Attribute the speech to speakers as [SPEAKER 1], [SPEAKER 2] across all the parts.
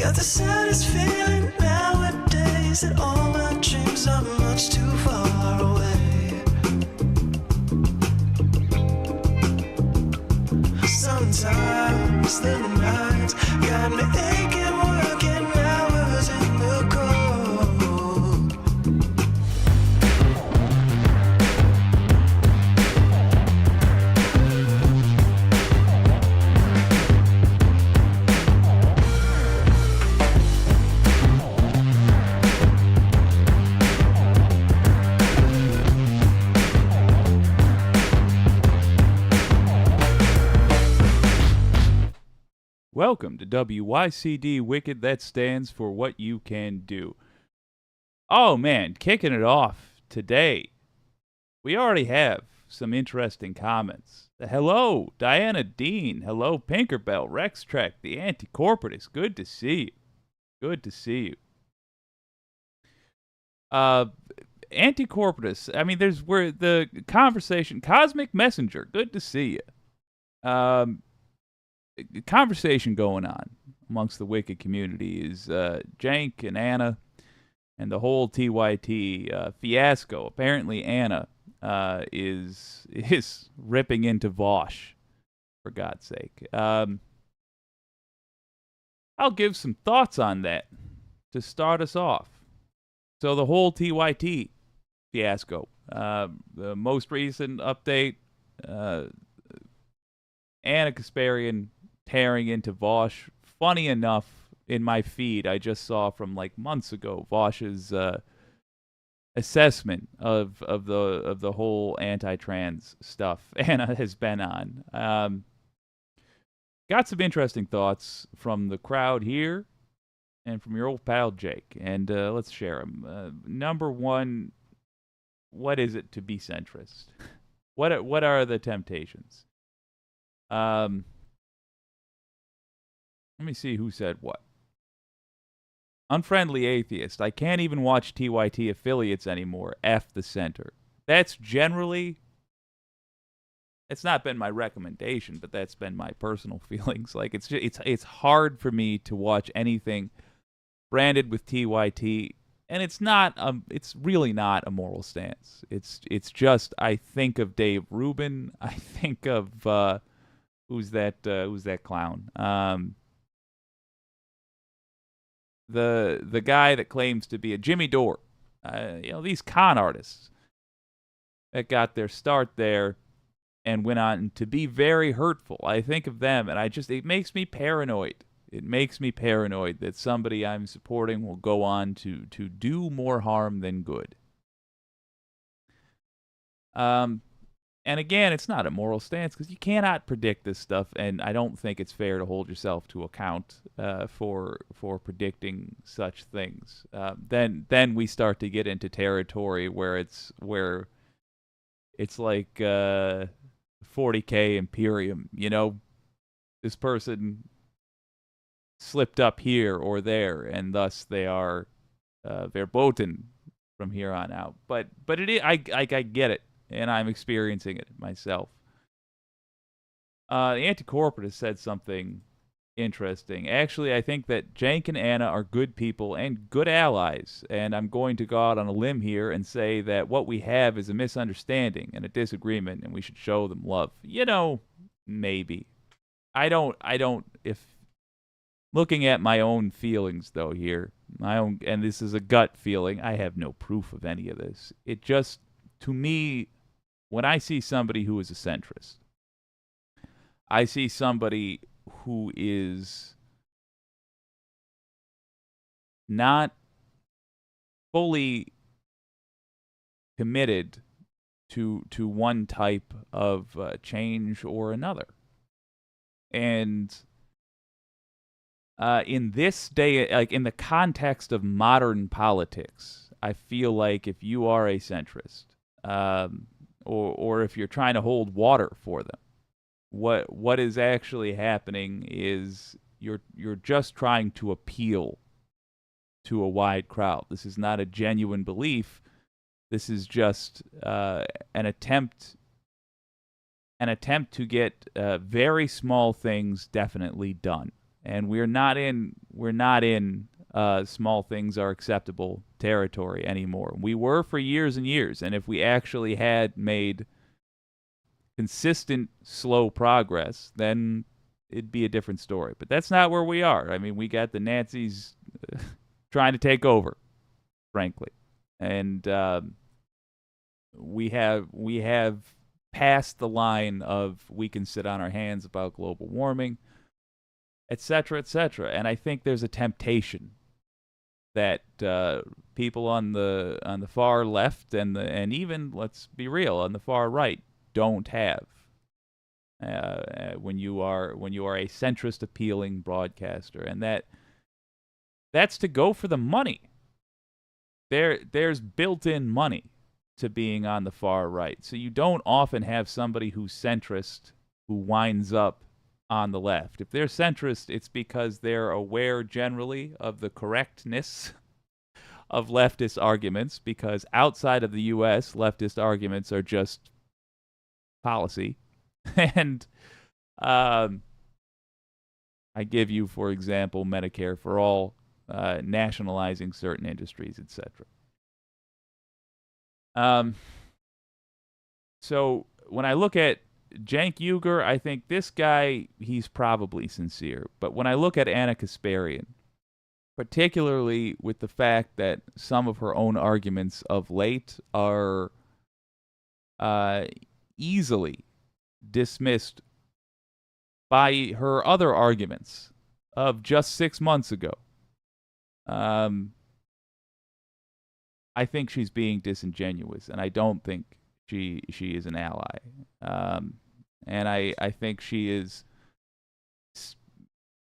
[SPEAKER 1] Got the saddest feeling nowadays that all my dreams are much too far away. Sometimes the nights got me aching, working hours in the cold.
[SPEAKER 2] Welcome to WYCD Wicked, that stands for What You Can Do. Oh man, kicking it off today. We already have some interesting comments. Hello, Diana Dean. Hello, Pinkerbell, Rex Trek, the Anti-Corporatist. Good to see you. Good to see you. Anti-Corporatist, I mean, there's where the conversation, Cosmic Messenger, good to see you. Conversation going on amongst the Wicked community is Jank and Anna and the whole TYT fiasco. Apparently Anna is ripping into Vosh, for God's sake. I'll give some thoughts on that to start us off. So the whole TYT fiasco, the most recent update, Anna Kasparian tearing into Vosh. Funny enough, in my feed, I just saw from like months ago Vosh's assessment of the whole anti-trans stuff Anna has been on. Got some interesting thoughts from the crowd here and from your old pal Jake, and let's share them. Number one, what is it to be centrist? What are the temptations? Let me see who said what. Unfriendly atheist. I can't even watch TYT affiliates anymore. F the center. That's generally, it's not been my recommendation, but that's been my personal feelings. Like it's hard for me to watch anything branded with TYT, and it's really not a moral stance. It's just, I think of Dave Rubin. I think of who's that clown? The guy that claims to be a Jimmy Dore. These con artists that got their start there and went on to be very hurtful. I think of them, and it makes me paranoid. It makes me paranoid that somebody I'm supporting will go on to do more harm than good. And again, it's not a moral stance because you cannot predict this stuff, and I don't think it's fair to hold yourself to account for predicting such things. Then we start to get into territory where it's like 40K Imperium. This person slipped up here or there, and thus they are verboten from here on out. But it is, I get it. And I'm experiencing it myself. The Anti-Corporatist said something interesting. Actually, I think that Jank and Anna are good people and good allies. And I'm going to go out on a limb here and say that what we have is a misunderstanding and a disagreement, and we should show them love. Maybe. If looking at my own feelings, though, here, and this is a gut feeling, I have no proof of any of this. It just, to me, when I see somebody who is a centrist, I see somebody who is not fully committed to one type of change or another. And in this day, like in the context of modern politics, I feel like if you are a centrist, or if you're trying to hold water for them, what is actually happening is you're just trying to appeal to a wide crowd. This is not a genuine belief. This is just an attempt to get very small things definitely done. and we're not in small things are acceptable territory anymore. We were for years and years, and if we actually had made consistent slow progress, then it'd be a different story. But that's not where we are. I mean, we got the Nazis trying to take over, frankly, and we have passed the line of we can sit on our hands about global warming, etc., etc. And I think there's a temptation that people on the far left and even, let's be real, on the far right don't have when you are a centrist appealing broadcaster, and that's to go for the money. There's built-in money to being on the far right, so you don't often have somebody who's centrist who winds up on the left. If they're centrist, it's because they're aware generally of the correctness of leftist arguments, because outside of the U.S., leftist arguments are just policy. And I give you, for example, Medicare for all, nationalizing certain industries, etc. So when I look at Cenk Uygur, I think this guy, he's probably sincere. But when I look at Ana Kasparian, particularly with the fact that some of her own arguments of late are easily dismissed by her other arguments of just 6 months ago, I think she's being disingenuous, and I don't think she is an ally. And I think she is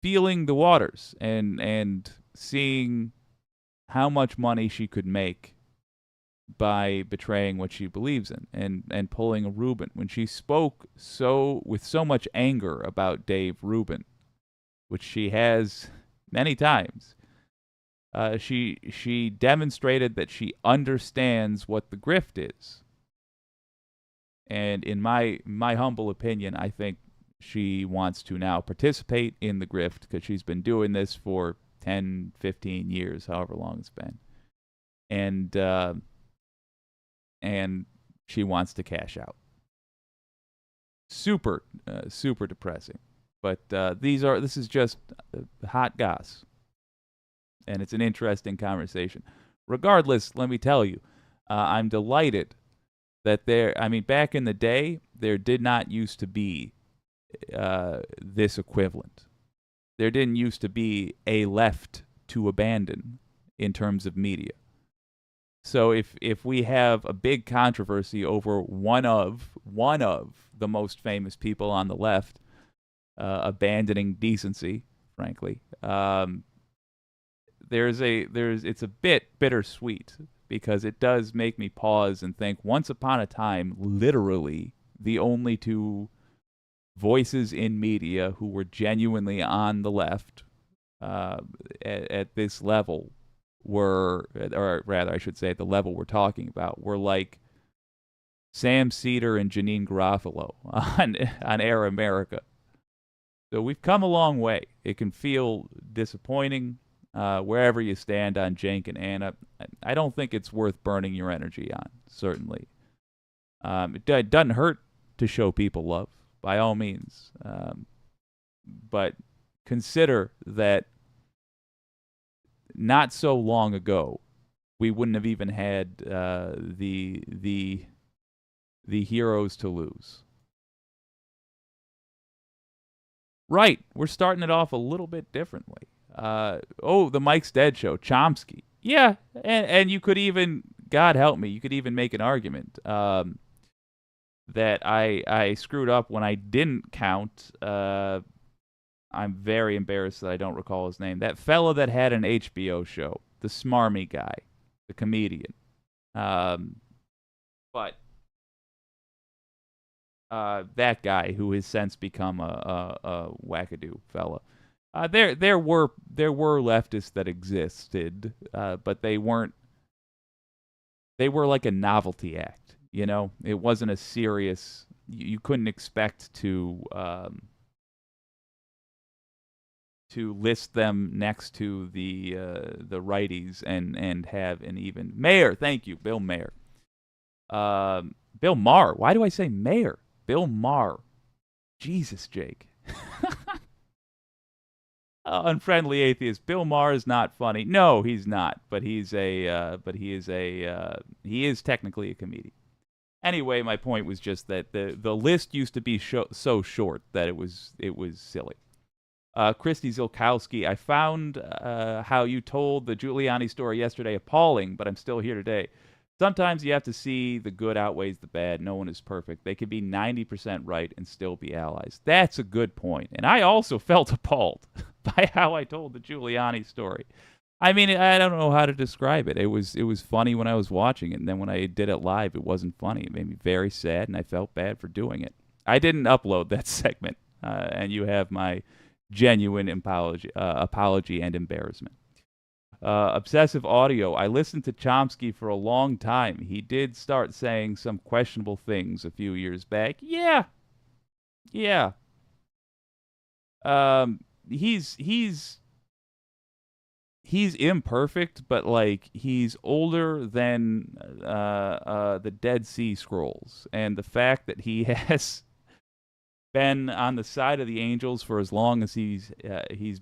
[SPEAKER 2] feeling the waters and seeing how much money she could make by betraying what she believes in and pulling a Rubin. When she spoke with so much anger about Dave Rubin, which she has many times, she demonstrated that she understands what the grift is. And in my humble opinion, I think she wants to now participate in the grift because she's been doing this for 10, 15 years, however long it's been. And she wants to cash out. Super depressing. But this is just hot goss. And it's an interesting conversation. Regardless, let me tell you, I'm delighted that back in the day, there did not used to be this equivalent. There didn't used to be a left to abandon in terms of media. So if we have a big controversy over one of the most famous people on the left abandoning decency, frankly, it's a bit bittersweet, because it does make me pause and think, once upon a time, literally the only two voices in media who were genuinely on the left at this level were, or rather I should say at the level we're talking about, were like Sam Cedar and Janine Garofalo on Air America. So we've come a long way. It can feel disappointing wherever you stand on Cenk and Ana. I don't think it's worth burning your energy on, certainly. It doesn't hurt to show people love, by all means. But consider that not so long ago, we wouldn't have even had the heroes to lose. Right, we're starting it off a little bit differently. The Mike's Dead show, Chomsky. Yeah, and you could even, God help me, you could even make an argument that I screwed up when I didn't count. I'm very embarrassed that I don't recall his name. That fella that had an HBO show, the smarmy guy, the comedian. But that guy who has since become a wackadoo fella. There were leftists that existed, but they weren't. They were like a novelty act, you know. It wasn't a serious. You couldn't expect to to list them next to the righties and have an even Mayer. Thank you, Bill Mayer. Bill Maher. Why do I say Mayer? Bill Maher. Jesus, Jake. Unfriendly atheist. Bill Maher is not funny. No, he's not. But he is technically a comedian. Anyway, my point was just that the list used to be so short that it was silly. Christy Zilkowski, I found how you told the Giuliani story yesterday appalling, but I'm still here today. Sometimes you have to see the good outweighs the bad. No one is perfect. They could be 90% right and still be allies. That's a good point. And I also felt appalled by how I told the Giuliani story. I mean, I don't know how to describe it. It was funny when I was watching it, and then when I did it live, it wasn't funny. It made me very sad, and I felt bad for doing it. I didn't upload that segment, and you have my genuine apology and embarrassment. Obsessive audio. I listened to Chomsky for a long time. He did start saying some questionable things a few years back. Yeah. He's imperfect, but like he's older than the Dead Sea Scrolls, and the fact that he has been on the side of the angels for as long as he's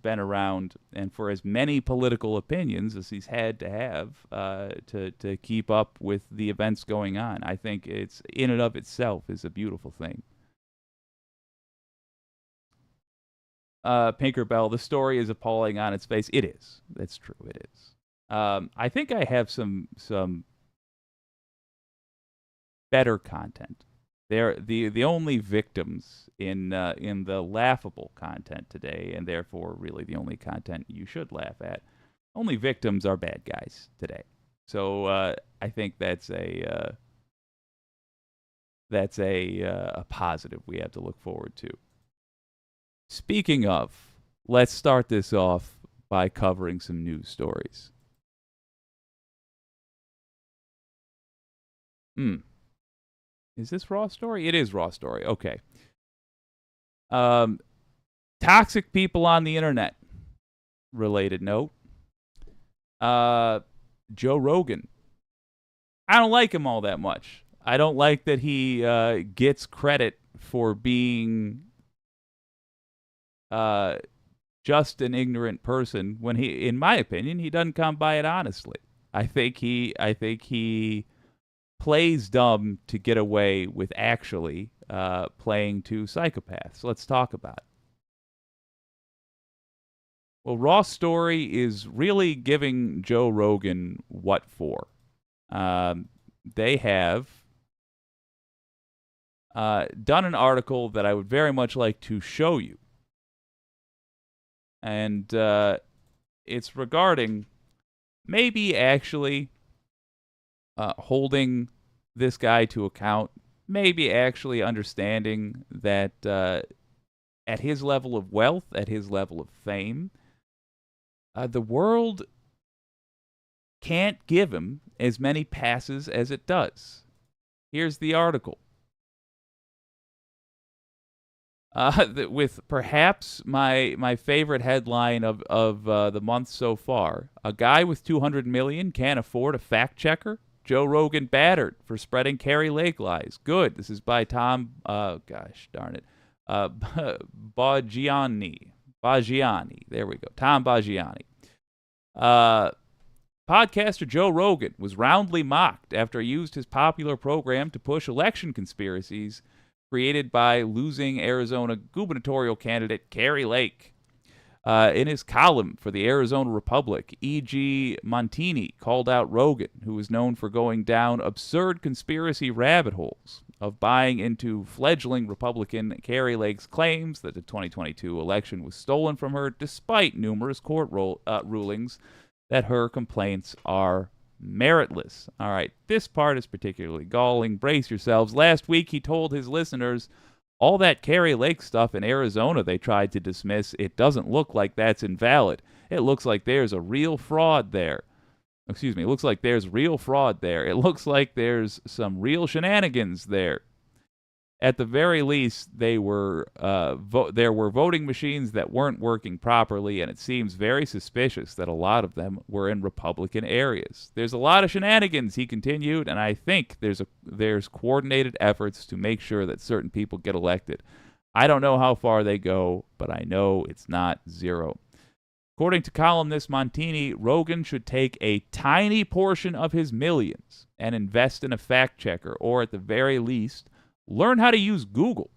[SPEAKER 2] been around, and for as many political opinions as he's had to have to keep up with the events going on. I think it's in and of itself is a beautiful thing. Pinkerbell, the story is appalling on its face. It is. That's true. It is. I think I have some better content. They're the only victims in the laughable content today, and therefore really the only content you should laugh at. Only victims are bad guys today. So I think that's a positive we have to look forward to. Speaking of, let's start this off by covering some news stories. Is this Raw Story? It is Raw Story. Okay. Toxic people on the internet. Related note. Joe Rogan. I don't like him all that much. I don't like that he gets credit for being just an ignorant person when he, in my opinion, he doesn't come by it honestly. I think he plays dumb to get away with actually playing to psychopaths. Let's talk about it. Well, Raw Story is really giving Joe Rogan what for. They have done an article that I would very much like to show you. And it's regarding maybe actually holding this guy to account, maybe actually understanding that at his level of wealth, at his level of fame, the world can't give him as many passes as it does. Here's the article. With perhaps my favorite headline of the month so far. A guy with $200 million can't afford a fact checker? Joe Rogan battered for spreading Kari Lake lies. Good. This is by Tom, gosh darn it, Baggiani. There we go. Tom Baggiani. Podcaster Joe Rogan was roundly mocked after he used his popular program to push election conspiracies created by losing Arizona gubernatorial candidate Kari Lake. In his column for the Arizona Republic, E.G. Montini called out Rogan, who is known for going down absurd conspiracy rabbit holes of buying into fledgling Republican Kari Lake's claims that the 2022 election was stolen from her, despite numerous court rulings that her complaints are meritless. All right, this part is particularly galling. Brace yourselves. Last week, he told his listeners, all that Kari Lake stuff in Arizona they tried to dismiss, it doesn't look like that's invalid. It looks like there's a real fraud there. Excuse me, it looks like there's real fraud there. It looks like there's some real shenanigans there. At the very least, there were voting machines that weren't working properly, and it seems very suspicious that a lot of them were in Republican areas. There's a lot of shenanigans, he continued, and I think there's coordinated efforts to make sure that certain people get elected. I don't know how far they go, but I know it's not zero. According to columnist Montini, Rogan should take a tiny portion of his millions and invest in a fact checker, or at the very least, learn how to use Google.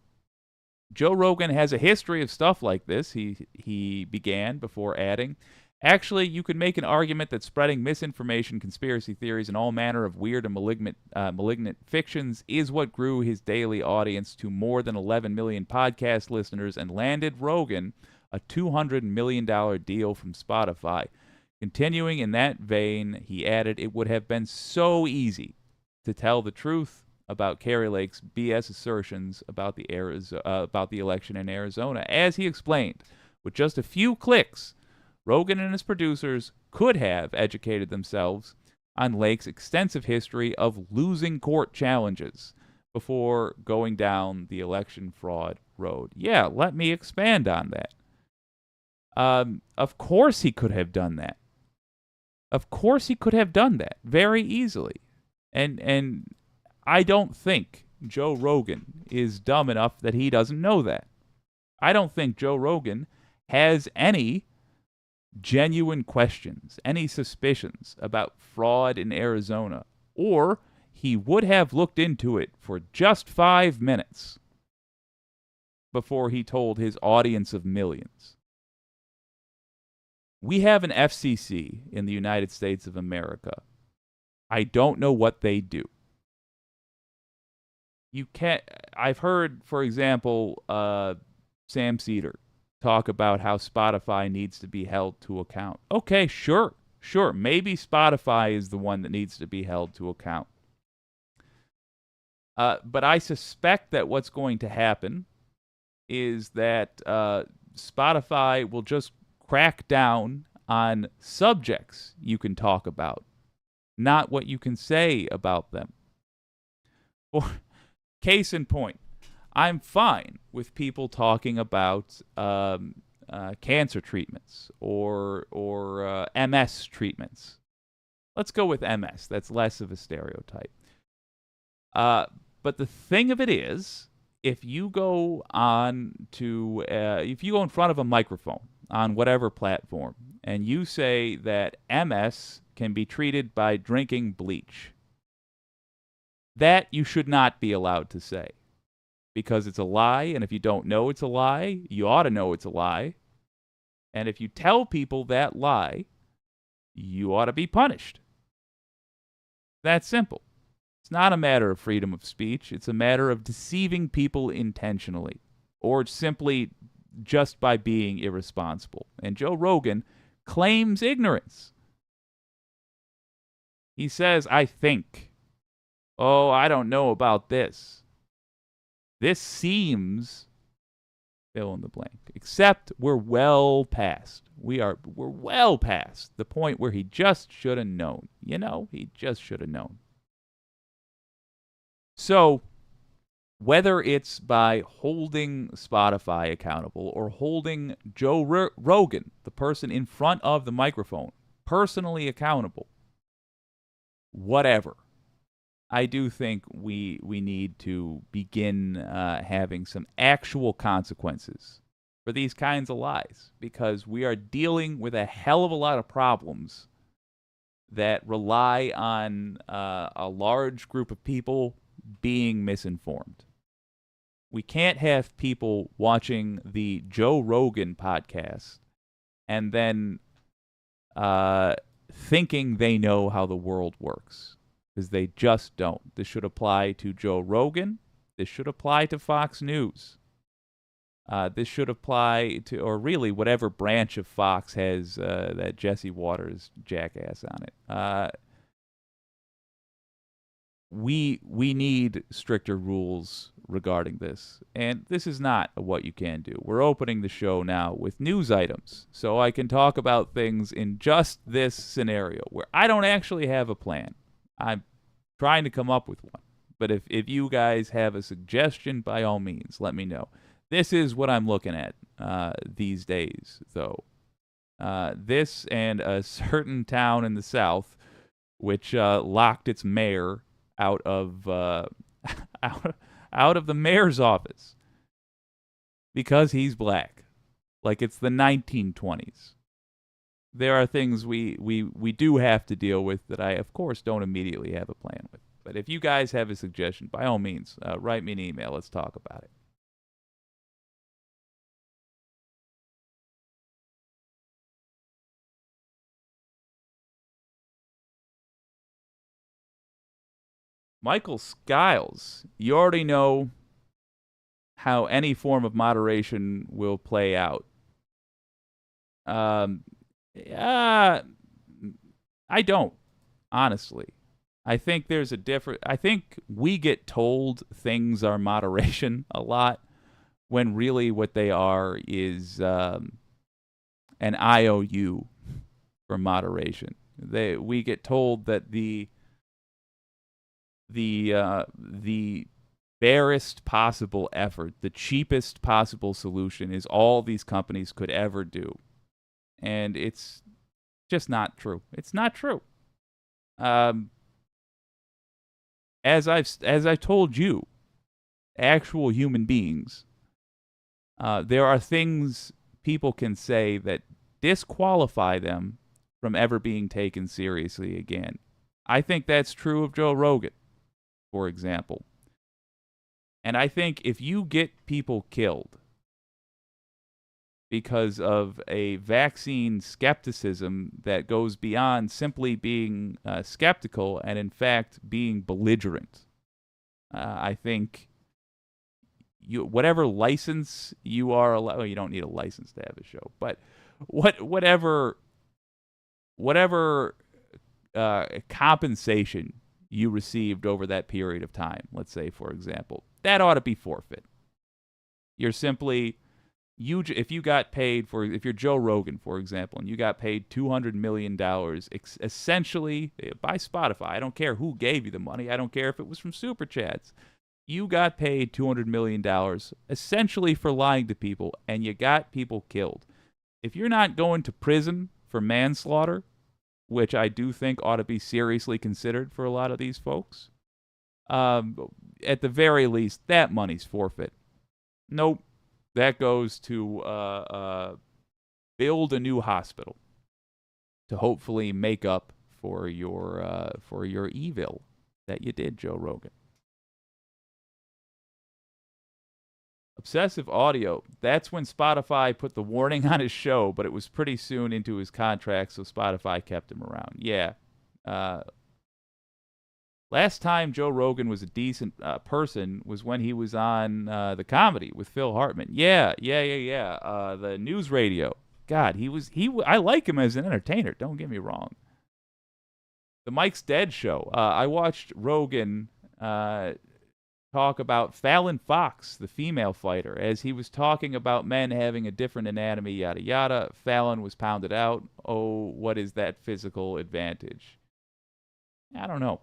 [SPEAKER 2] Joe Rogan has a history of stuff like this, he began before adding. Actually, you could make an argument that spreading misinformation, conspiracy theories, and all manner of weird and malignant fictions is what grew his daily audience to more than 11 million podcast listeners and landed Rogan a $200 million deal from Spotify. Continuing in that vein, he added, it would have been so easy to tell the truth about Kari Lake's BS assertions about the election in Arizona. As he explained, with just a few clicks, Rogan and his producers could have educated themselves on Lake's extensive history of losing court challenges before going down the election fraud road. Yeah, let me expand on that. Of course he could have done that. Of course he could have done that very easily. And I don't think Joe Rogan is dumb enough that he doesn't know that. I don't think Joe Rogan has any genuine questions, any suspicions about fraud in Arizona, or he would have looked into it for just 5 minutes before he told his audience of millions. We have an FCC in the United States of America. I don't know what they do. I've heard, for example, Sam Cedar talk about how Spotify needs to be held to account. Okay, sure. Maybe Spotify is the one that needs to be held to account. But I suspect that what's going to happen is that Spotify will just crack down on subjects you can talk about, not what you can say about them. Or, case in point, I'm fine with people talking about cancer treatments or MS treatments. Let's go with MS. That's less of a stereotype. But the thing of it is, if you go in front of a microphone on whatever platform and you say that MS can be treated by drinking bleach, that you should not be allowed to say, because it's a lie, and if you don't know it's a lie, you ought to know it's a lie. And if you tell people that lie, you ought to be punished. That's simple. It's not a matter of freedom of speech. It's a matter of deceiving people intentionally, or simply just by being irresponsible. And Joe Rogan claims ignorance. He says, I think. Oh, I don't know about this. This seems, fill in the blank. Except we're well past. We're well past the point where he just should have known. He just should have known. So, whether it's by holding Spotify accountable or holding Joe Rogan, the person in front of the microphone, personally accountable, whatever, I do think we need to begin having some actual consequences for these kinds of lies, because we are dealing with a hell of a lot of problems that rely on a large group of people being misinformed. We can't have people watching the Joe Rogan podcast and then thinking they know how the world works, because they just don't. This should apply to Joe Rogan. This should apply to Fox News. This should apply to, or really whatever branch of Fox has that Jesse Waters jackass on it. We need stricter rules regarding this, and this is not what you can do. We're opening the show now with news items, so I can talk about things in just this scenario where I don't actually have a plan. I'm trying to come up with one, But if you guys have a suggestion, by all means, let me know. This is what I'm looking at these days, though. This and a certain town in the South, which locked its mayor out of out of the mayor's office because he's black, like it's the 1920s. There are things we do have to deal with that I, of course, don't immediately have a plan with. But if you guys have a suggestion, by all means, write me an email. Let's talk about it. Michael Skiles, you already know how any form of moderation will play out. I don't, honestly. I think there's a different. I think we get told things are moderation a lot when really what they are is an IOU for moderation. We get told that the barest possible effort, the cheapest possible solution is all these companies could ever do. And it's just not true. It's not true. As I've told you, actual human beings, there are things people can say that disqualify them from ever being taken seriously again. I think that's true of Joe Rogan, for example. And I think if you get people killed because of a vaccine skepticism that goes beyond simply being skeptical and, in fact, being belligerent, I think whatever license you are allowed, well, you don't need a license to have a show, but whatever compensation you received over that period of time, let's say, for example, that ought to be forfeit. You're simply, if you got paid for, if you're Joe Rogan, for example, and you got paid $200 million essentially by Spotify, I don't care who gave you the money, I don't care if it was from Super Chats, you got paid $200 million essentially for lying to people, and you got people killed. If you're not going to prison for manslaughter, which I do think ought to be seriously considered for a lot of these folks, at the very least, that money's forfeit. Nope. That goes to build a new hospital to hopefully make up for your evil that you did, Joe Rogan. Obsessive audio. That's when Spotify put the warning on his show, but it was pretty soon into his contract, so Spotify kept him around. Yeah. Last time Joe Rogan was a decent person was when he was on the comedy with Phil Hartman. Yeah. The news radio. God, I like him as an entertainer. Don't get me wrong. The Mike's Dead show. I watched Rogan talk about Fallon Fox, the female fighter, as he was talking about men having a different anatomy, yada yada. Fallon was pounded out. Oh, what is that physical advantage? I don't know.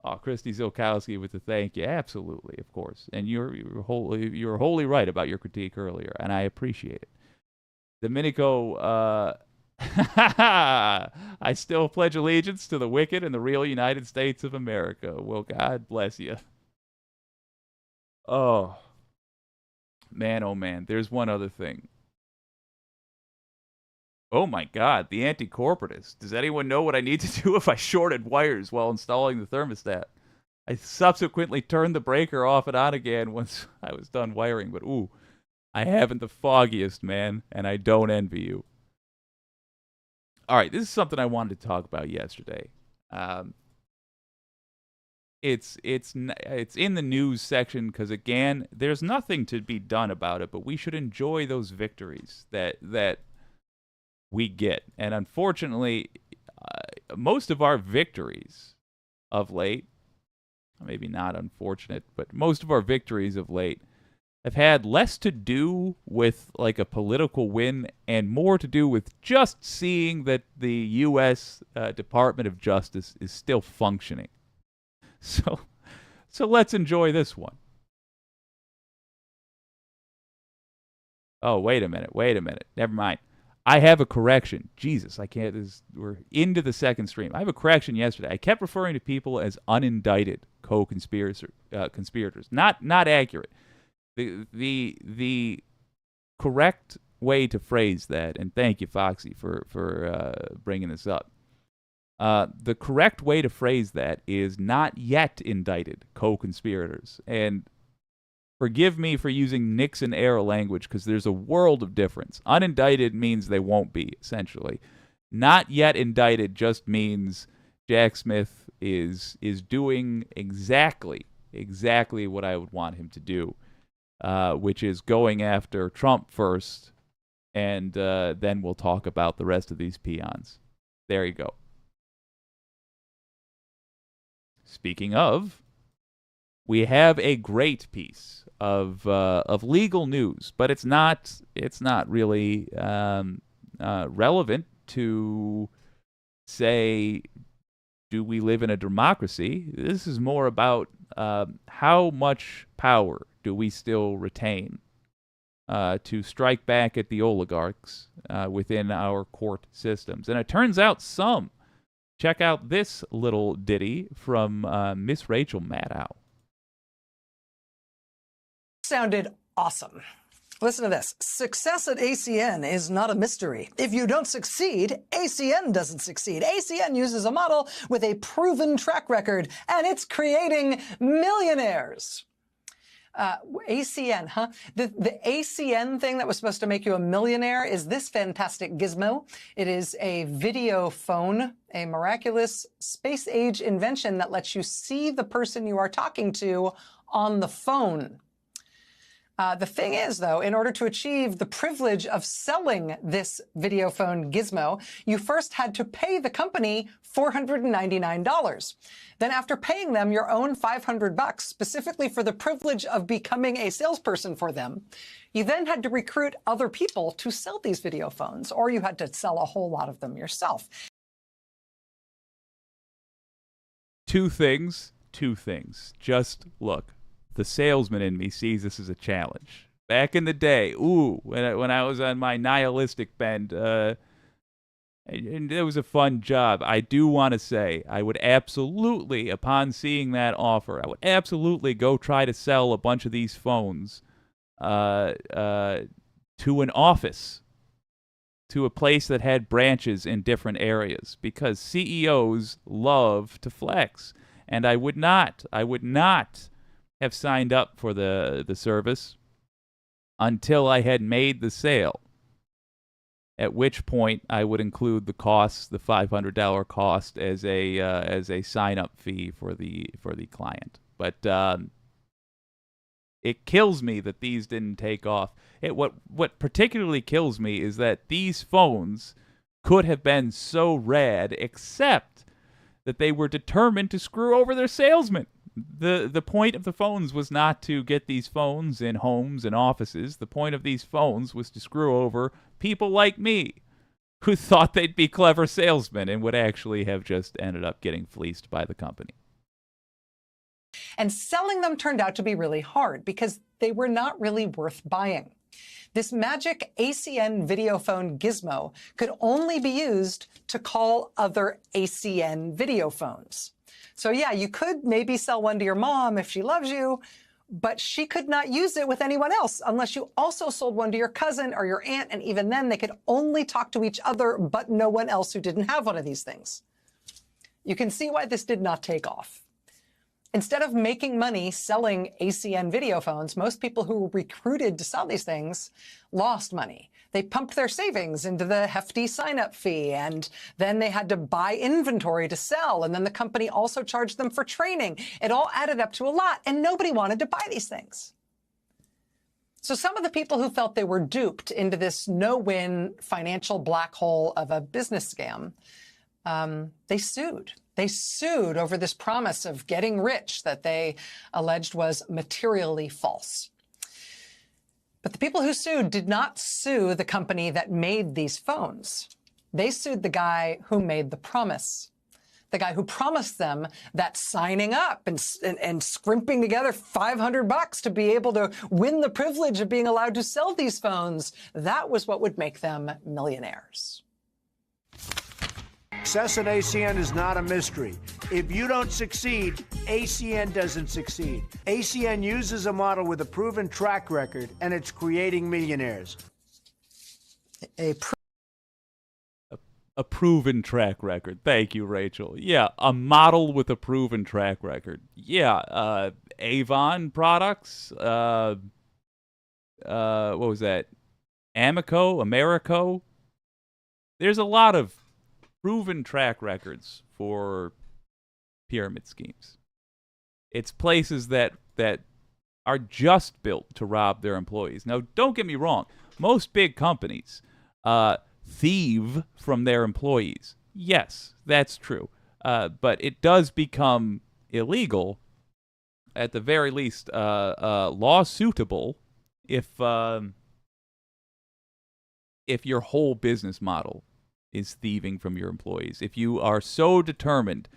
[SPEAKER 2] Oh, Christy Zilkowski with the thank you. Absolutely, of course. And you're wholly right about your critique earlier, and I appreciate it. Domenico, I still pledge allegiance to the wicked and the real United States of America. Well, God bless you. Oh, man. There's one other thing. Oh my God, the anti-corporatist. Does anyone know what I need to do if I shorted wires while installing the thermostat? I subsequently turned the breaker off and on again once I was done wiring, but ooh, I haven't the foggiest, man, and I don't envy you. All right, this is something I wanted to talk about yesterday. It's in the news section because, again, there's nothing to be done about it, but we should enjoy those victories that we get. And unfortunately, most of our victories of late, maybe not unfortunate, but most of our victories of late have had less to do with like a political win and more to do with just seeing that the U.S. Department of Justice is still functioning. So let's enjoy this one. Oh, wait a minute. Never mind. I have a correction. Jesus, I can't. We're into the second stream. I have a correction yesterday. I kept referring to people as unindicted co-conspirators. Not accurate. The correct way to phrase that, and thank you, Foxy, for bringing this up. The correct way to phrase that is not yet indicted co-conspirators. And forgive me for using Nixon era language because there's a world of difference. Unindicted means they won't be, essentially. Not yet indicted just means Jack Smith is doing exactly what I would want him to do, which is going after Trump first, and then we'll talk about the rest of these peons. There you go. Speaking of, we have a great piece of legal news, but it's not really relevant to say, do we live in a democracy? This is more about how much power do we still retain to strike back at the oligarchs within our court systems. And it turns out some. Check out this little ditty from Miss Rachel Maddow.
[SPEAKER 3] Sounded awesome. Listen to this. Success at ACN is not a mystery. If you don't succeed, ACN doesn't succeed. ACN uses a model with a proven track record, and it's creating millionaires. ACN, huh? The ACN thing that was supposed to make you a millionaire is this fantastic gizmo. It is a video phone, a miraculous space-age invention that lets you see the person you are talking to on the phone. The thing is, though, in order to achieve the privilege of selling this video phone gizmo, you first had to pay the company $499. Then after paying them your own $500 specifically for the privilege of becoming a salesperson for them, you then had to recruit other people to sell these video phones, or you had to sell a whole lot of them yourself.
[SPEAKER 2] Two things. Just look. The salesman in me sees this as a challenge. Back in the day, when I was on my nihilistic bend, and it was a fun job. I do want to say I would absolutely, upon seeing that offer, I would absolutely go try to sell a bunch of these phones to an office, to a place that had branches in different areas, because CEOs love to flex, and I would not have signed up for the service until I had made the sale, at which point I would include the costs, the $500 cost, as a sign-up fee for the client. But it kills me that these didn't take off. What particularly kills me is that these phones could have been so rad, except that they were determined to screw over their salesmen. The point of the phones was not to get these phones in homes and offices. The point of these phones was to screw over people like me, who thought they'd be clever salesmen and would actually have just ended up getting fleeced by the company.
[SPEAKER 3] And selling them turned out to be really hard because they were not really worth buying. This magic ACN video phone gizmo could only be used to call other ACN video phones. So yeah, you could maybe sell one to your mom if she loves you, but she could not use it with anyone else unless you also sold one to your cousin or your aunt, and even then they could only talk to each other but no one else who didn't have one of these things. You can see why this did not take off. Instead of making money selling ACN video phones, most people who were recruited to sell these things lost money. They pumped their savings into the hefty sign-up fee, and then they had to buy inventory to sell, and then the company also charged them for training. It all added up to a lot, and nobody wanted to buy these things. So some of the people who felt they were duped into this no-win financial black hole of a business scam, they sued. They sued over this promise of getting rich that they alleged was materially false. But the people who sued did not sue the company that made these phones. They sued the guy who made the promise. the guy who promised them that signing up and scrimping together $500 to be able to win the privilege of being allowed to sell these phones, that was what would make them millionaires.
[SPEAKER 4] Success at ACN is not a mystery. If you don't succeed, ACN doesn't succeed. ACN uses a model with a proven track record, and it's creating millionaires.
[SPEAKER 2] A proven track record. Thank you, Rachel. Yeah, a model with a proven track record. Yeah, Avon products. What was that? Americo. There's a lot of proven track records for pyramid schemes. It's places that are just built to rob their employees. Now, don't get me wrong. Most big companies thieve from their employees. Yes, that's true. But it does become illegal, at the very least, lawsuitable, if your whole business model is thieving from your employees. If you are so determined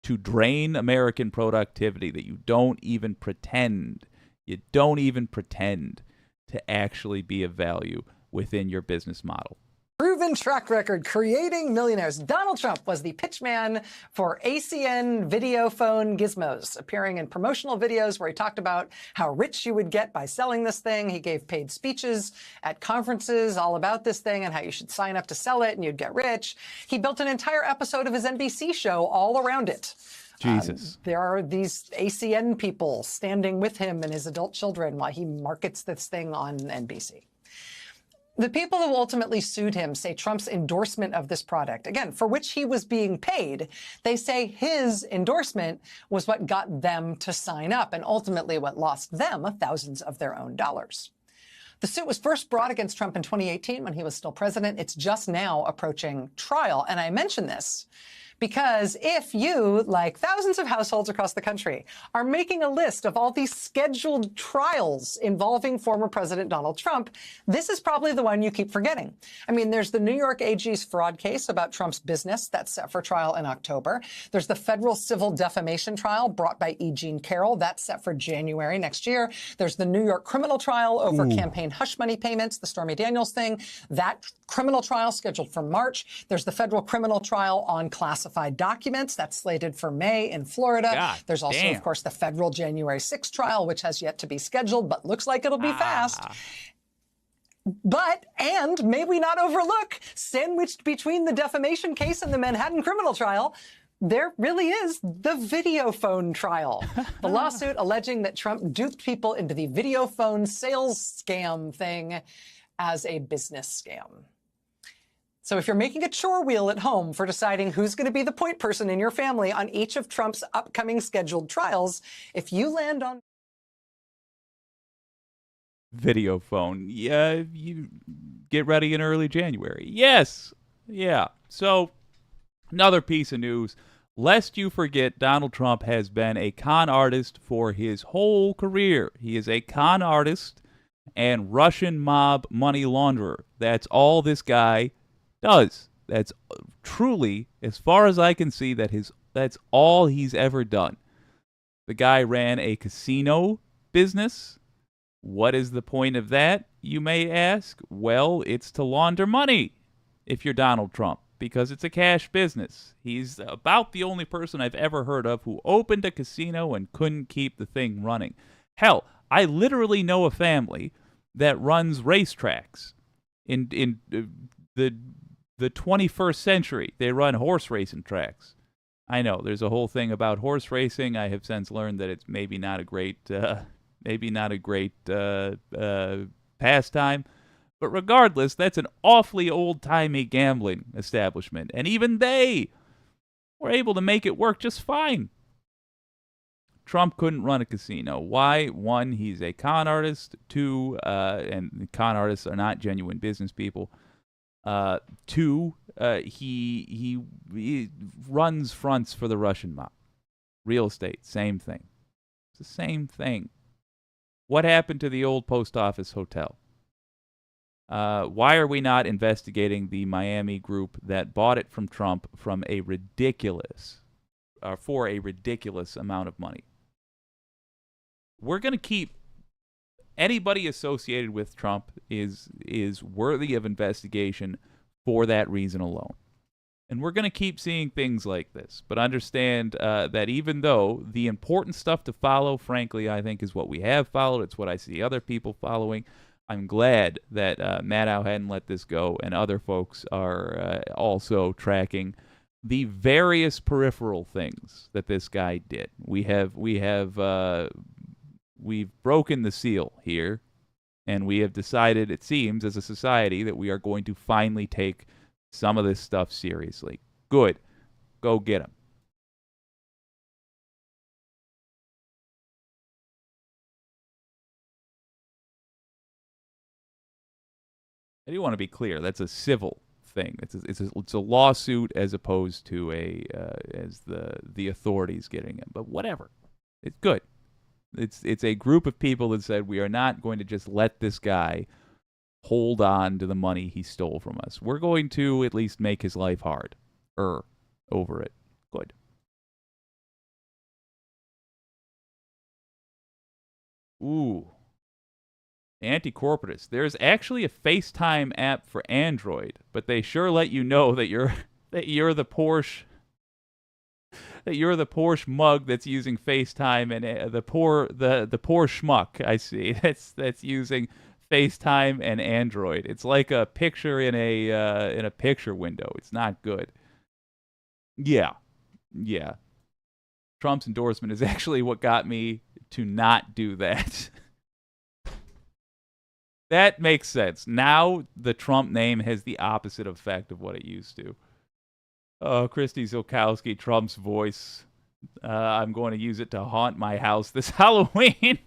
[SPEAKER 2] to drain American productivity that you don't even pretend to actually be of value within your business model.
[SPEAKER 3] Proven track record, creating millionaires. Donald Trump was the pitchman for ACN video phone gizmos, appearing in promotional videos where he talked about how rich you would get by selling this thing. He gave paid speeches at conferences all about this thing and how you should sign up to sell it and you'd get rich. He built an entire episode of his NBC show all around it.
[SPEAKER 2] Jesus.
[SPEAKER 3] There are these ACN people standing with him and his adult children while he markets this thing on NBC. The people who ultimately sued him say Trump's endorsement of this product, again, for which he was being paid, they say his endorsement was what got them to sign up and ultimately what lost them thousands of their own dollars. The suit was first brought against Trump in 2018 when he was still president. It's just now approaching trial. And I mention this because if you, like thousands of households across the country, are making a list of all these scheduled trials involving former President Donald Trump, this is probably the one you keep forgetting. I mean, there's the New York AG's fraud case about Trump's business that's set for trial in October. There's the federal civil defamation trial brought by E. Jean Carroll. That's set for January next year. There's the New York criminal trial over campaign hush money payments, the Stormy Daniels thing. That criminal trial scheduled for March. There's the federal criminal trial on classified documents. That's slated for May in Florida.
[SPEAKER 2] God,
[SPEAKER 3] There's also, of course, the federal January 6th trial, which has yet to be scheduled, but looks like it'll be fast. But, and may we not overlook, sandwiched between the defamation case and the Manhattan criminal trial, there really is the video phone trial. The lawsuit alleging that Trump duped people into the video phone sales scam thing as a business scam. So if you're making a chore wheel at home for deciding who's going to be the point person in your family on each of Trump's upcoming scheduled trials, if you land on
[SPEAKER 2] Video phone, yeah, you get ready in early January. Yes. Yeah. So another piece of news, lest you forget, Donald Trump has been a con artist for his whole career. He is a con artist and Russian mob money launderer. That's all this guy does. That's truly, as far as I can see, that's all he's ever done. The guy ran a casino business. What is the point of that, you may ask? Well, it's to launder money if you're Donald Trump, because it's a cash business. He's about the only person I've ever heard of who opened a casino and couldn't keep the thing running. Hell, I literally know a family that runs racetracks. In the 21st century, they run horse racing tracks. I know there's a whole thing about horse racing. I have since learned that it's maybe not a great pastime. But regardless, that's an awfully old-timey gambling establishment. And even they were able to make it work just fine. Trump couldn't run a casino. Why? One, he's a con artist. Two, and con artists are not genuine business people. Two, he runs fronts for the Russian mob. Real estate, same thing. It's the same thing. What happened to the old post office hotel? Why are we not investigating the Miami group that bought it from Trump from a ridiculous for a ridiculous amount of money. We're going to keep anybody associated with Trump is worthy of investigation for that reason alone. And we're going to keep seeing things like this. But understand that even though the important stuff to follow, frankly, I think is what we have followed. It's what I see other people following. I'm glad that Maddow hadn't let this go, and other folks are also tracking the various peripheral things that this guy did. We've broken the seal here, and we have decided, it seems, as a society, that we are going to finally take some of this stuff seriously. Good. Go get him. I do want to be clear. That's a civil thing. It's a lawsuit as opposed to as the authorities getting him. But whatever. It's good. It's a group of people that said we are not going to just let this guy hold on to the money he stole from us. We're going to at least make his life hard. Over it. Good. Ooh. Anti-corporatist. There's actually a FaceTime app for Android, but they sure let you know that you're the Porsche mug that's using FaceTime, and the poor schmuck I see that's using FaceTime and Android. It's like a picture in a picture window. It's not good. Yeah. Trump's endorsement is actually what got me to not do that. That makes sense. Now the Trump name has the opposite effect of what it used to. Oh, Christy Zolkowski, Trump's voice. I'm going to use it to haunt my house this Halloween.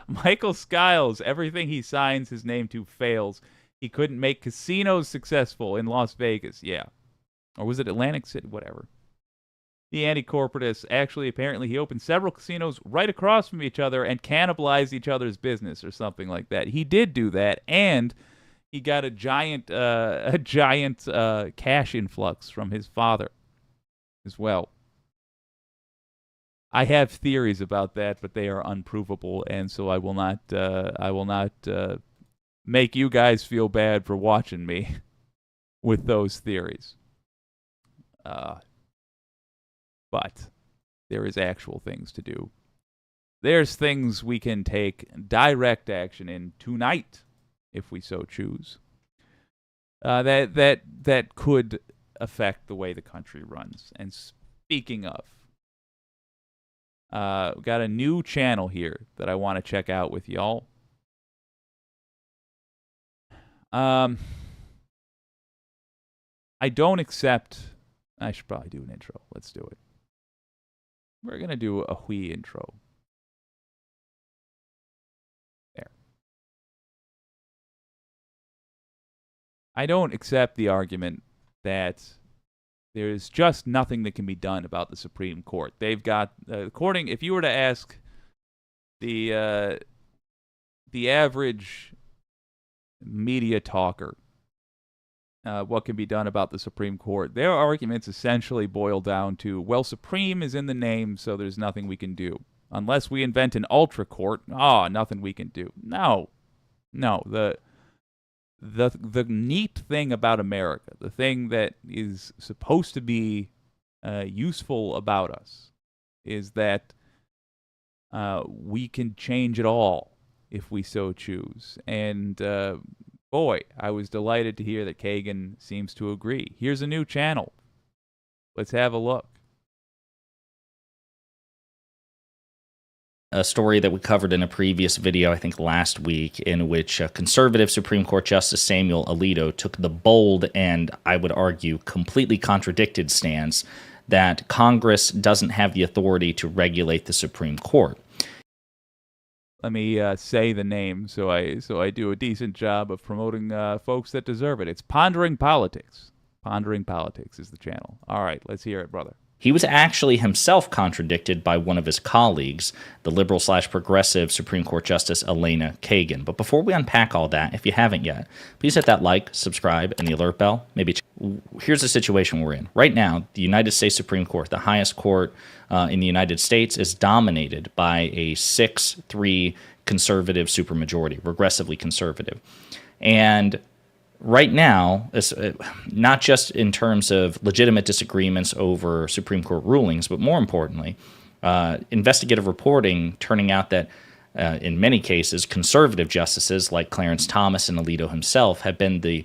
[SPEAKER 2] Michael Skiles, everything he signs his name to fails. He couldn't make casinos successful in Las Vegas. Yeah. Or was it Atlantic City? Whatever. The anti-corporatist, actually, apparently, he opened several casinos right across from each other and cannibalized each other's business or something like that. He did do that, and he got a giant cash influx from his father as well. I have theories about that, but they are unprovable, and so I will not make you guys feel bad for watching me with those theories. But there is actual things to do. There's things we can take direct action in tonight, if we so choose. That could affect the way the country runs. And speaking of, we got a new channel here that I want to check out with y'all. I don't accept. I should probably do an intro. Let's do it. We're going to do a Hui intro. There. I don't accept the argument that there is just nothing that can be done about the Supreme Court. They've got, if you were to ask the average media talker what can be done about the Supreme Court, their arguments essentially boil down to, well, Supreme is in the name, so there's nothing we can do. Unless we invent an ultra court, nothing we can do. No. The neat thing about America, the thing that is supposed to be useful about us, is that we can change it all if we so choose. And boy, I was delighted to hear that Kagan seems to agree. Here's a new channel. Let's have a look.
[SPEAKER 5] A story that we covered in a previous video, I think last week, in which conservative Supreme Court Justice Samuel Alito took the bold and, I would argue, completely contradicted stance that Congress doesn't have the authority to regulate the Supreme Court.
[SPEAKER 2] Let me say the name so I do a decent job of promoting folks that deserve it. It's Pondering Politics. Pondering Politics is the channel. All right, let's hear it, brother.
[SPEAKER 5] He was actually himself contradicted by one of his colleagues, the liberal/progressive Supreme Court Justice Elena Kagan. But before we unpack all that, if you haven't yet, please hit that like, subscribe, and the alert bell. Here's the situation we're in. Right now, the United States Supreme Court, the highest court in the United States, is dominated by a 6-3 conservative supermajority, regressively conservative. And right now, not just in terms of legitimate disagreements over Supreme Court rulings, but more importantly, investigative reporting turning out that in many cases, conservative justices like Clarence Thomas and Alito himself have been the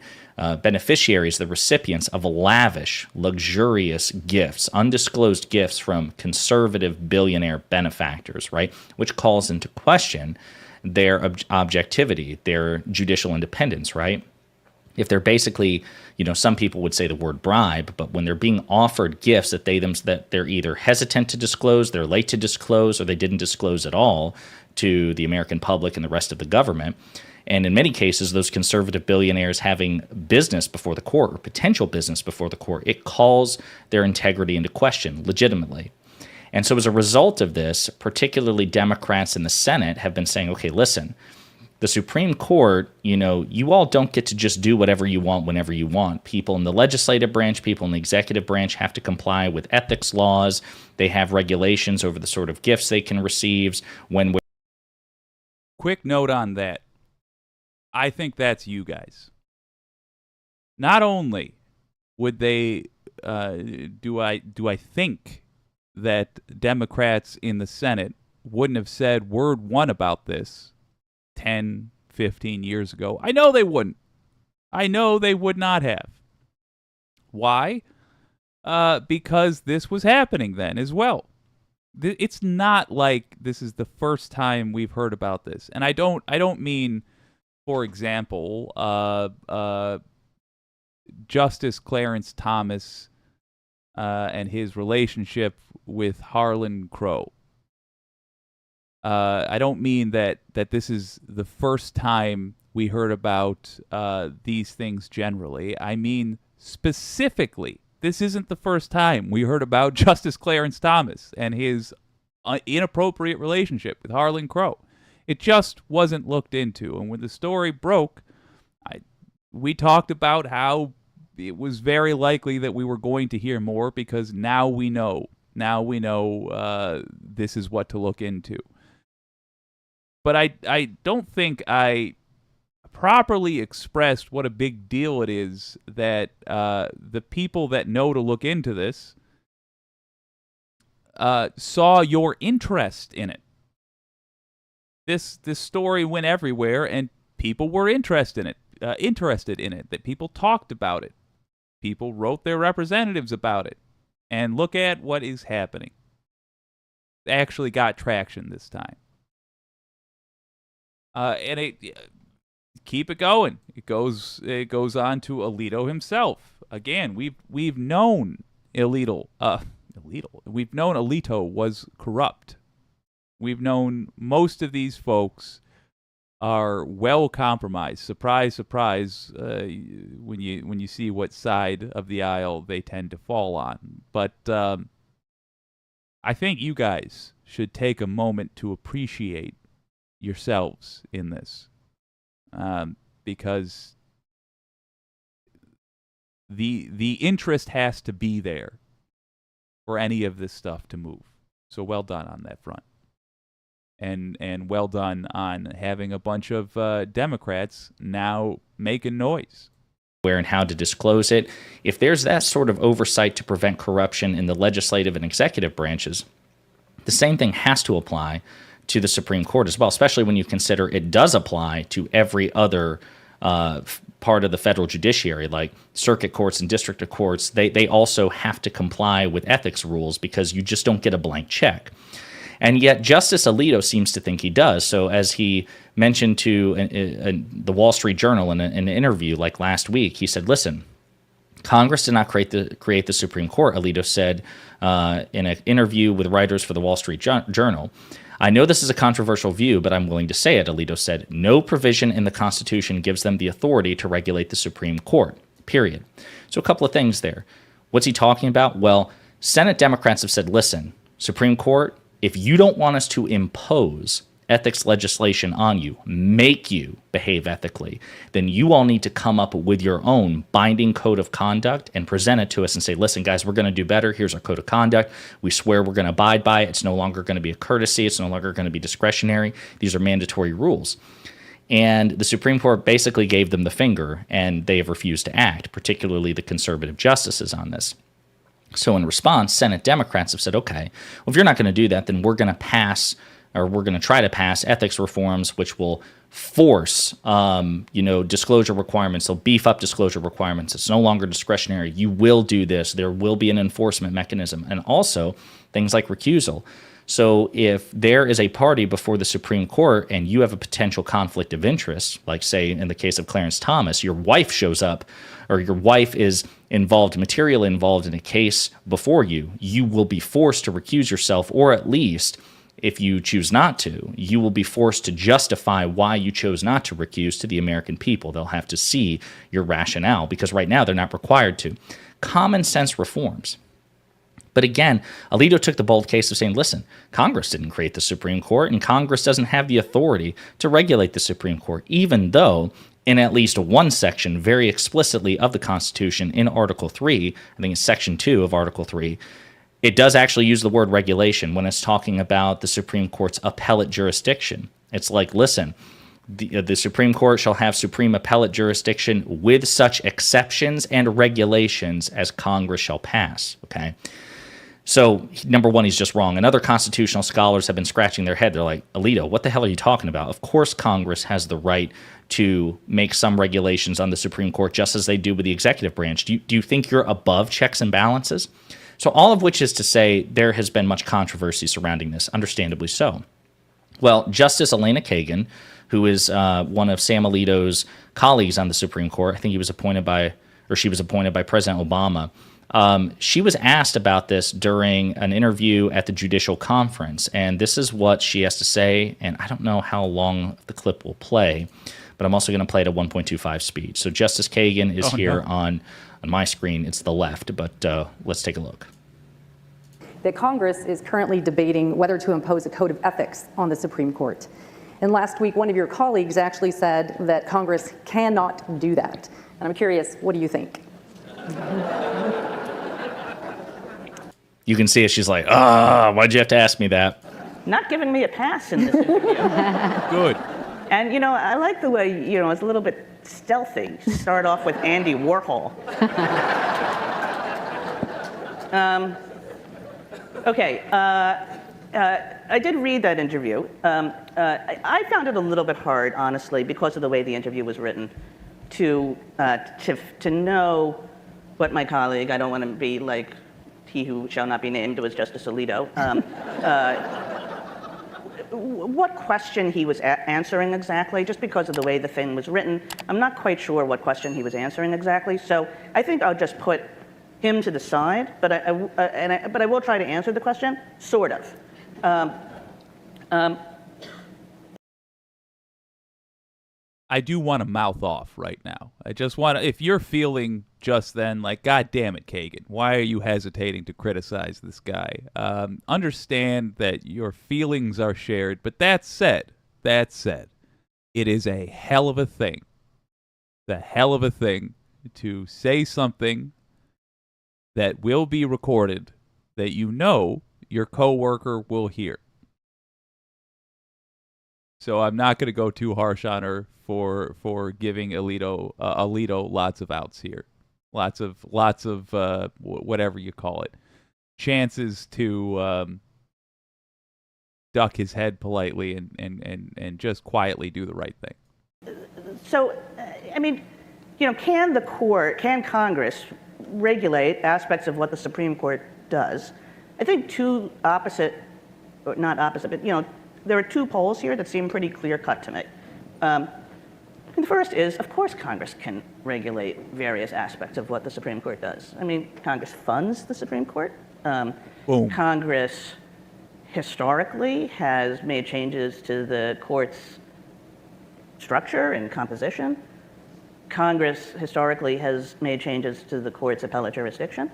[SPEAKER 5] beneficiaries, the recipients of lavish, luxurious gifts, undisclosed gifts from conservative billionaire benefactors, right? Which calls into question their objectivity, their judicial independence, right? If they're basically, some people would say the word bribe, but when they're being offered gifts that they're either hesitant to disclose, they're late to disclose, or they didn't disclose at all to the American public and the rest of the government, and in many cases, those conservative billionaires having business before the court or potential business before the court, it calls their integrity into question legitimately. And so as a result of this, particularly Democrats in the Senate have been saying, okay, listen, the Supreme Court, you all don't get to just do whatever you want whenever you want. People in the legislative branch, people in the executive branch have to comply with ethics laws. They have regulations over the sort of gifts they can receive.
[SPEAKER 2] Quick note on that. I think that's you guys. Not only would they, do I think that Democrats in the Senate wouldn't have said word one about this 10, 15 years ago. I know they wouldn't. I know they would not have. Why? Because this was happening then as well. It's not like this is the first time we've heard about this. And I don't mean, for example, Justice Clarence Thomas and his relationship with Harlan Crow. I don't mean that this is the first time we heard about these things generally. I mean specifically, this isn't the first time we heard about Justice Clarence Thomas and his inappropriate relationship with Harlan Crow. It just wasn't looked into. And when the story broke, we talked about how it was very likely that we were going to hear more because now we know. Now we know this is what to look into. But I don't think I properly expressed what a big deal it is that the people that know to look into this saw your interest in it. This story went everywhere, and people were interested in it. That people talked about it. People wrote their representatives about it. And look at what is happening. It actually got traction this time. And keep it going. It goes on to Alito himself. Again, we've known Alito was corrupt. We've known most of these folks are well compromised. Surprise, surprise, when you see what side of the aisle they tend to fall on. But I think you guys should take a moment to appreciate yourselves in this, because the interest has to be there for any of this stuff to move. So well done on that front. And well done on having a bunch of Democrats now making noise.
[SPEAKER 5] Where and how to disclose it. If there's that sort of oversight to prevent corruption in the legislative and executive branches, the same thing has to apply to the Supreme Court as well, especially when you consider it does apply to every other part of the federal judiciary, like circuit courts and district courts. They also have to comply with ethics rules because you just don't get a blank check. And yet Justice Alito seems to think he does. So as he mentioned to the Wall Street Journal in an interview like last week, he said, listen, Congress did not create the Supreme Court, Alito said in an interview with writers for the Wall Street Journal. I know this is a controversial view, but I'm willing to say it, Alito said. No provision in the Constitution gives them the authority to regulate the Supreme Court, period. So a couple of things there. What's he talking about? Well, Senate Democrats have said, listen, Supreme Court, if you don't want us to impose ethics legislation on you, make you behave ethically, then you all need to come up with your own binding code of conduct and present it to us and say, listen, guys, we're going to do better. Here's our code of conduct. We swear we're going to abide by it. It's no longer going to be a courtesy. It's no longer going to be discretionary. These are mandatory rules. And the Supreme Court basically gave them the finger, and they have refused to act, particularly the conservative justices on this. So in response, Senate Democrats have said, okay, well, if you're not going to do that, then we're going to pass, or we're going to try to pass ethics reforms, which will force, disclosure requirements. They'll beef up disclosure requirements. It's no longer discretionary. You will do this. There will be an enforcement mechanism. And also things like recusal. So if there is a party before the Supreme Court and you have a potential conflict of interest, like say in the case of Clarence Thomas, your wife shows up or your wife is materially involved in a case before you, you will be forced to recuse yourself, or at least if you choose not to, you will be forced to justify why you chose not to recuse to the American people. They'll have to see your rationale because right now they're not required to. Common sense reforms. But again, Alito took the bold case of saying, listen, Congress didn't create the Supreme Court, and Congress doesn't have the authority to regulate the Supreme Court, even though in at least one section very explicitly of the Constitution in Article 3, I think it's Section 2 of Article 3, it does actually use the word regulation when it's talking about the Supreme Court's appellate jurisdiction. It's like, listen, the Supreme Court shall have supreme appellate jurisdiction with such exceptions and regulations as Congress shall pass, okay? So, number one, he's just wrong. And other constitutional scholars have been scratching their head. They're like, Alito, what the hell are you talking about? Of course Congress has the right to make some regulations on the Supreme Court, just as they do with the executive branch. Do you think you're above checks and balances? So all of which is to say there has been much controversy surrounding this, understandably so. Well, Justice Elena Kagan, who is one of Sam Alito's colleagues on the Supreme Court, I think she was appointed by President Obama. She was asked about this during an interview at the Judicial Conference, and this is what she has to say, and I don't know how long the clip will play, but I'm also going to play it at 1.25 speed. So Justice Kagan is here on my screen. It's the left, but let's take a look.
[SPEAKER 6] That Congress is currently debating whether to impose a code of ethics on the Supreme Court. And last week, one of your colleagues actually said that Congress cannot do that. And I'm curious, what do you think?
[SPEAKER 5] You can see it. She's like, why'd you have to ask me that?
[SPEAKER 7] Not giving me a pass in this interview.
[SPEAKER 2] Good.
[SPEAKER 7] And, I like the way, it's a little bit stealthy. Start off with Andy Warhol. Okay. I did read that interview. I found it a little bit hard, honestly, because of the way the interview was written, to know what my colleague, I don't want to be like he who shall not be named, was Justice Alito, what question he was answering exactly, just because of the way the thing was written. I'm not quite sure what question he was answering exactly, so I think I'll just put him to the side, but I will try to answer the question, sort of.
[SPEAKER 2] I do want to mouth off right now. I just want to, if you're feeling just then like, God damn it, Kagan, why are you hesitating to criticize this guy? Understand that your feelings are shared, but that said, it is a hell of a thing. The hell of a thing to say something that will be recorded that your coworker will hear. So I'm not going to go too harsh on her for giving Alito lots of outs here, lots of whatever you call it, chances to duck his head politely and just quietly do the right thing.
[SPEAKER 7] So, can Congress regulate aspects of what the Supreme Court does? I think there are two polls here that seem pretty clear-cut to me. And the first is, of course, Congress can regulate various aspects of what the Supreme Court does. Congress funds the Supreme Court. Congress historically has made changes to the court's structure and composition. Congress historically has made changes to the court's appellate jurisdiction.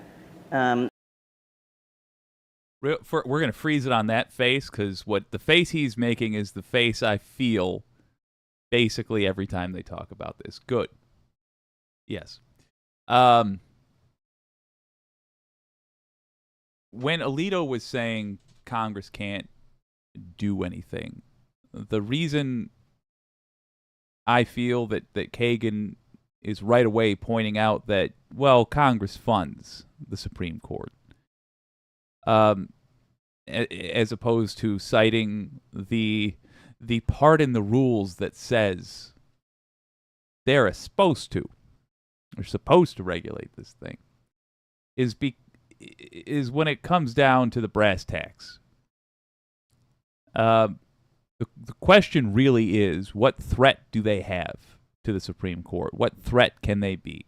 [SPEAKER 2] We're going to freeze it on that face, because what the face he's making is the face I feel basically every time they talk about this. Good. Yes. When Alito was saying Congress can't do anything, the reason I feel that Kagan is right away pointing out that, well, Congress funds the Supreme Court, as opposed to citing the part in the rules that says they're supposed to regulate this thing, is when it comes down to the brass tacks. The question really is, what threat do they have to the Supreme Court? What threat can they be?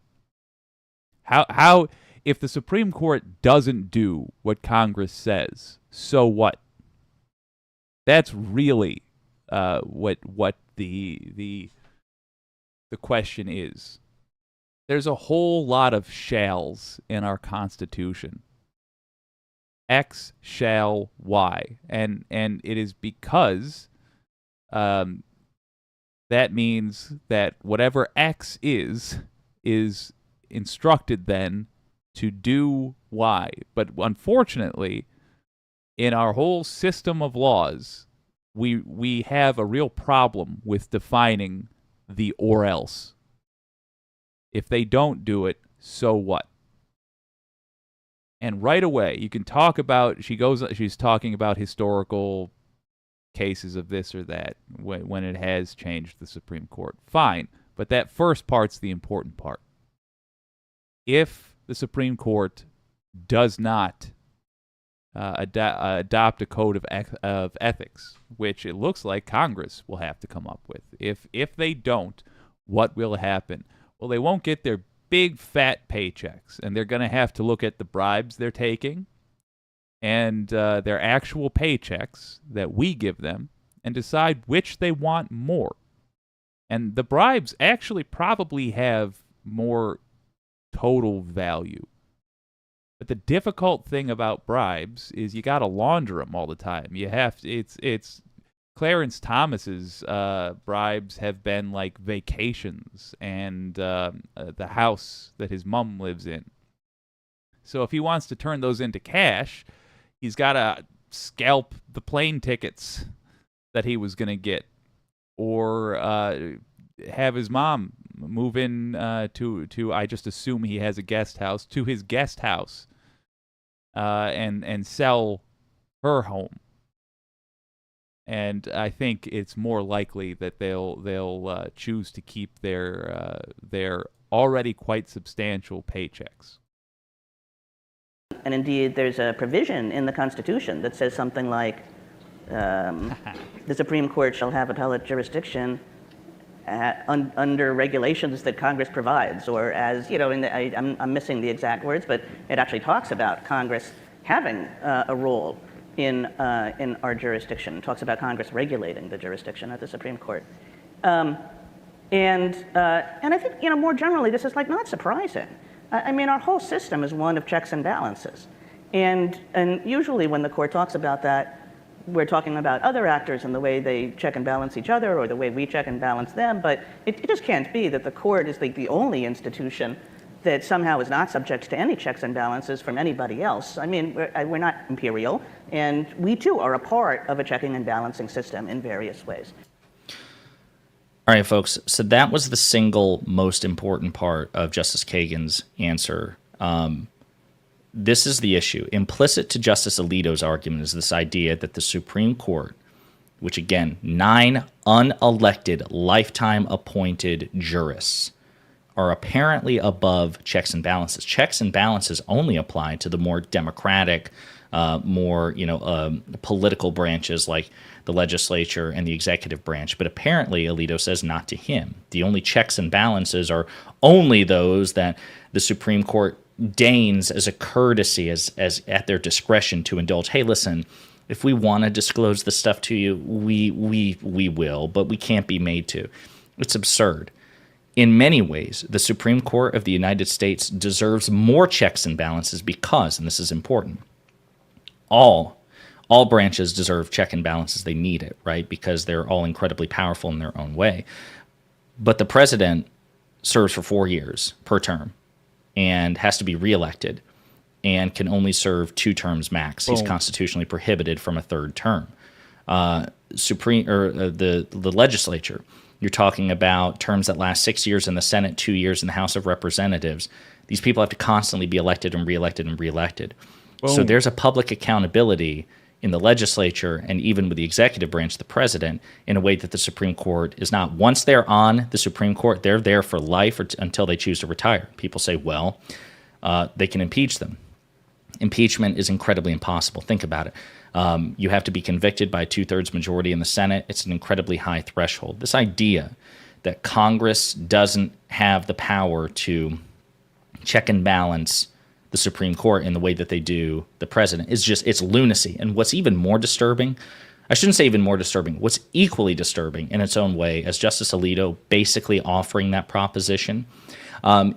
[SPEAKER 2] How if the Supreme Court doesn't do what Congress says, so what? That's really what the question is. There's a whole lot of shalls in our Constitution. X shall Y, and it is because that means that whatever X is instructed then to do Y. But unfortunately, in our whole system of laws, we have a real problem with defining the or else. If they don't do it, so what? And right away, you can talk about, she's talking about historical cases of this or that when it has changed the Supreme Court. Fine, but that first part's the important part. If the Supreme Court does not adopt a code of ethics, which it looks like Congress will have to come up with, if they don't, what will happen? Well, they won't get their big fat paychecks, and they're going to have to look at the bribes they're taking and their actual paychecks that we give them and decide which they want more. And the bribes actually probably have more total value. But the difficult thing about bribes is you got to launder them all the time. You have to, it's Clarence Thomas's bribes have been like vacations and the house that his mom lives in. So if he wants to turn those into cash, he's got to scalp the plane tickets that he was going to get, or have his mom move in to I just assume he has a guest house, to his guest house, and sell her home. And I think it's more likely that they'll choose to keep their already quite substantial paychecks.
[SPEAKER 7] And indeed, there's a provision in the Constitution that says something like, the Supreme Court shall have appellate jurisdiction under regulations that Congress provides, or as, I'm missing the exact words, but it actually talks about Congress having a role in our jurisdiction. It talks about Congress regulating the jurisdiction at the Supreme Court. And I think, more generally, this is not surprising. I mean, our whole system is one of checks and balances. And usually when the court talks about that, we're talking about other actors and the way they check and balance each other, or the way we check and balance them. But it just can't be that the court is the only institution that somehow is not subject to any checks and balances from anybody else. I mean, we're not imperial, and we too are a part of a checking and balancing system in various ways.
[SPEAKER 5] All right, folks, so that was the single most important part of Justice Kagan's answer. This is the issue. Implicit to Justice Alito's argument is this idea that the Supreme Court, which again, 9 unelected, lifetime appointed jurists, are apparently above checks and balances. Checks and balances only apply to the more democratic, more political branches like the legislature and the executive branch. But apparently, Alito says not to him. The only checks and balances are only those that the Supreme Court deigns as a courtesy, as at their discretion to indulge. Hey, listen, if we want to disclose this stuff to you, we will, but we can't be made to. It's absurd. In many ways, the Supreme Court of the United States deserves more checks and balances because, and this is important, all branches deserve check and balances. They need it, right? Because they're all incredibly powerful in their own way. But the president serves for 4 years per term and has to be reelected and can only serve 2 terms max. He's constitutionally prohibited from a 3rd term. The legislature, you're talking about terms that last 6 years in the Senate, 2 years in the House of Representatives. These people have to constantly be elected and reelected and reelected. So there's a public accountability in the legislature and even with the executive branch, the president, in a way that the Supreme Court is not. Once they're on the Supreme Court, they're there for life or until they choose to retire. People say, well, they can impeach them. Impeachment is incredibly impossible. Think about it. You have to be convicted by a 2/3 majority in the Senate. It's an incredibly high threshold. This idea that Congress doesn't have the power to check and balance the Supreme Court in the way that they do the president is just, it's lunacy. And what's even more disturbing, I shouldn't say even more disturbing, what's equally disturbing in its own way, as Justice Alito basically offering that proposition,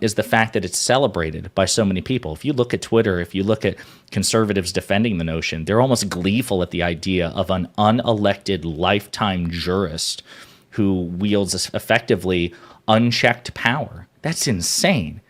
[SPEAKER 5] is the fact that it's celebrated by so many people. If you look at Twitter, if you look at conservatives defending the notion, they're almost gleeful at the idea of an unelected lifetime jurist who wields effectively unchecked power. That's insane,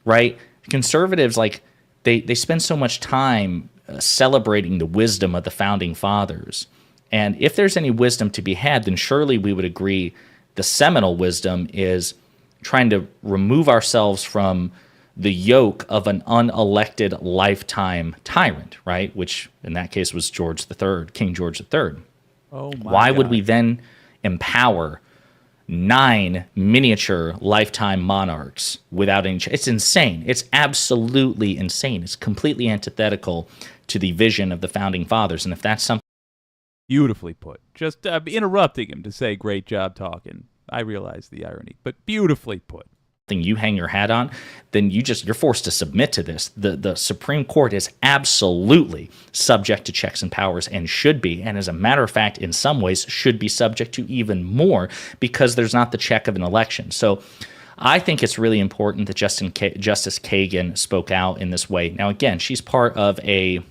[SPEAKER 5] right? Conservatives, like, they spend so much time celebrating the wisdom of the founding fathers. And if there's any wisdom to be had, then surely we would agree the seminal wisdom is trying to remove ourselves from the yoke of an unelected lifetime tyrant, right? Which in that case was George III, King George III.
[SPEAKER 2] Oh my
[SPEAKER 5] Why
[SPEAKER 2] God.
[SPEAKER 5] would we then empower 9 miniature lifetime monarchs without any it's insane. It's absolutely insane. It's completely antithetical to the vision of the founding fathers. And if that's something
[SPEAKER 2] Beautifully put. Just interrupting him to say, great job talking. I realize the irony, but beautifully put.
[SPEAKER 5] you hang your hat on, then you're forced to submit to this. The Supreme Court is absolutely subject to checks and powers and should be, and as a matter of fact, in some ways, should be subject to even more because there's not the check of an election. So I think it's really important that Justice Kagan spoke out in this way. Now, again, she's part of a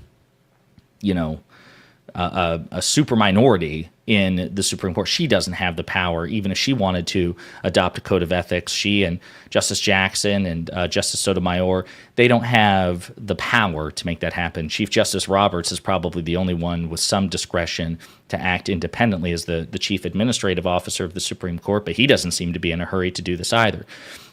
[SPEAKER 5] super minority in the Supreme Court. She doesn't have the power, even if she wanted to adopt a code of ethics. She and Justice Jackson and Justice Sotomayor, they don't have the power to make that happen. Chief Justice Roberts is probably the only one with some discretion to act independently as the chief administrative officer of the Supreme Court, but he doesn't seem to be in a hurry to do this either.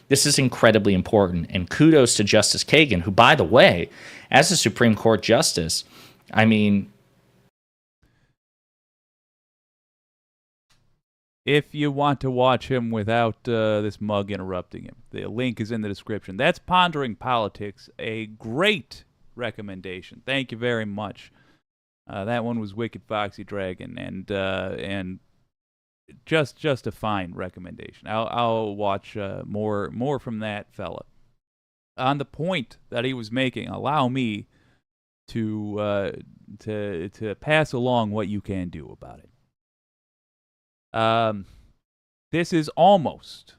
[SPEAKER 5] This is incredibly important, and kudos to Justice Kagan, who, by the way, as a Supreme Court justice, I mean,
[SPEAKER 2] if you want to watch him without this mug interrupting him, the link is in the description. That's Pondering Politics, a great recommendation. Thank you very much. That one was Wicked Foxy Dragon, and just a fine recommendation. I'll watch more from that fella. On the point that he was making, allow me to pass along what you can do about it. This is almost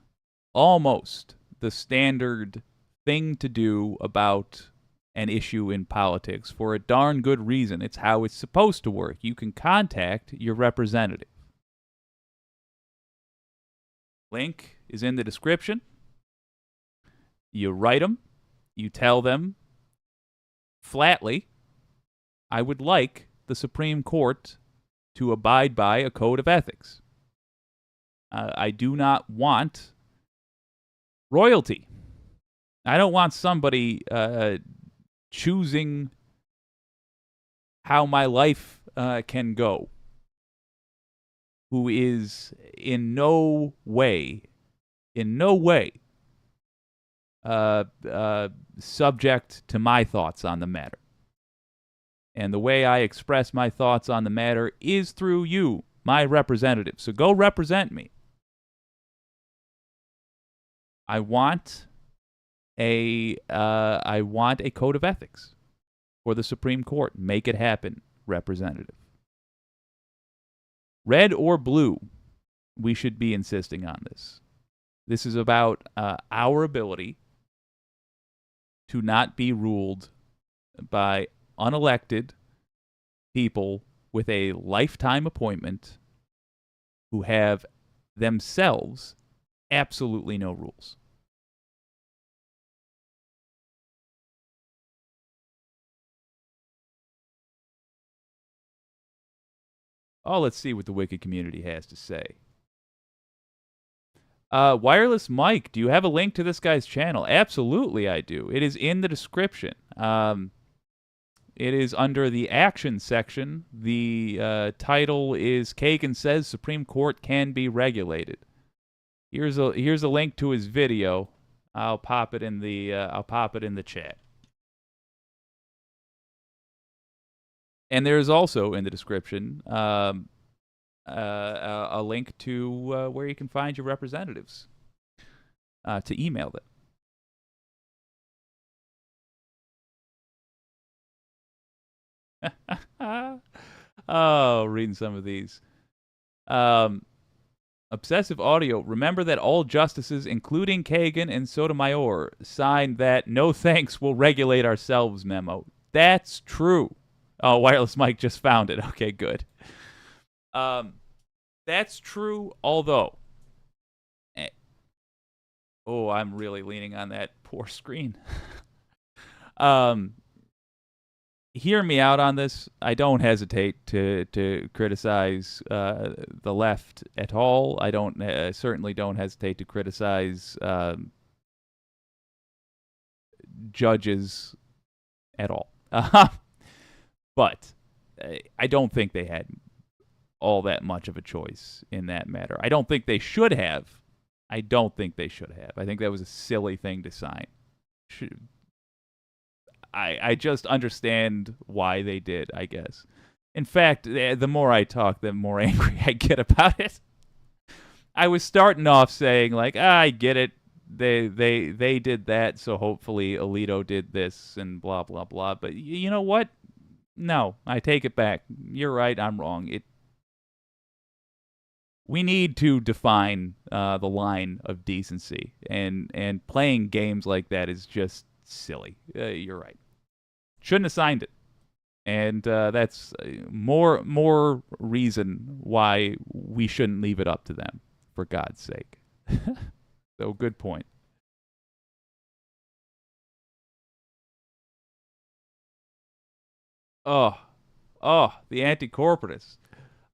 [SPEAKER 2] the standard thing to do about an issue in politics for a darn good reason. It's how it's supposed to work. You can contact your representative. Link is in the description. You write them. You tell them flatly, I would like the Supreme Court to abide by a code of ethics. I do not want royalty. I don't want somebody choosing how my life can go, who is in no way subject to my thoughts on the matter. And the way I express my thoughts on the matter is through you, my representative. So go represent me. I want a code of ethics for the Supreme Court. Make it happen, representative. Red or blue, we should be insisting on this. This is about our ability to not be ruled by unelected, people with a lifetime appointment who have themselves absolutely no rules. Oh, let's see what the Wicked community has to say. Wireless Mike, do you have a link to this guy's channel? Absolutely, I do. It is in the description. It is under the action section. The title is Kagan says Supreme Court can be regulated. Here's a link to his video. I'll pop it in the chat. And there's also in the description a link to where you can find your representatives to email them. Oh, reading some of these. Obsessive Audio. Remember that all justices, including Kagan and Sotomayor, signed that "no thanks, we'll regulate ourselves" memo. That's true. Oh, Wireless Mike just found it. Okay, good. That's true, although... Oh, I'm really leaning on that poor screen. Hear me out on this. I don't hesitate to criticize the left at all. I certainly don't hesitate to criticize judges at all. But I don't think they had all that much of a choice in that matter. I don't think they should have. I think that was a silly thing to sign. I just understand why they did, I guess. In fact, the more I talk, the more angry I get about it. I was starting off saying, like, I get it. They did that, so hopefully Alito did this and blah, blah, blah. But you know what? No, I take it back. You're right, I'm wrong. We need to define the line of decency, and playing games like that is just silly. You're right. Shouldn't have signed it, and that's more reason why we shouldn't leave it up to them, for God's sake. So, good point. Oh, the anti-corporatists.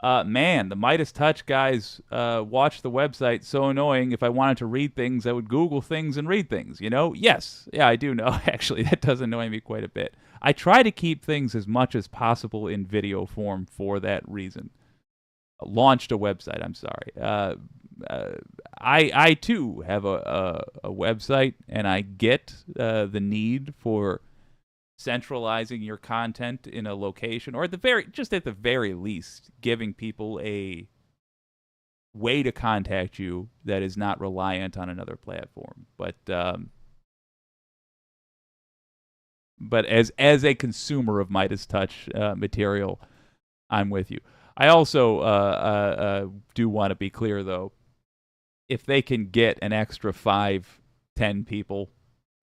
[SPEAKER 2] Man, the Midas Touch guys watch the website. So annoying. If I wanted to read things, I would Google things and read things, you know? Yes. Yeah, I do know. Actually, that does annoy me quite a bit. I try to keep things as much as possible in video form for that reason. Launched a website, I'm sorry. I too have a website, and I get the need for centralizing your content in a location, or at the very least, giving people a way to contact you that is not reliant on another platform. But as a consumer of Midas Touch material, I'm with you. I also do want to be clear, though. If they can get an extra 5-10 people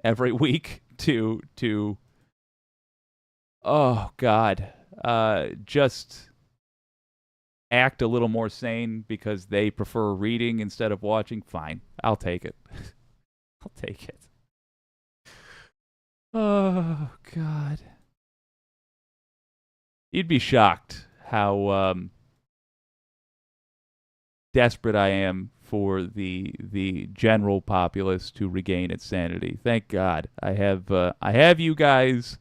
[SPEAKER 2] every week to oh, God, just act a little more sane because they prefer reading instead of watching, fine. I'll take it. I'll take it. Oh, God. You'd be shocked how desperate I am for the general populace to regain its sanity. Thank God. I have you guys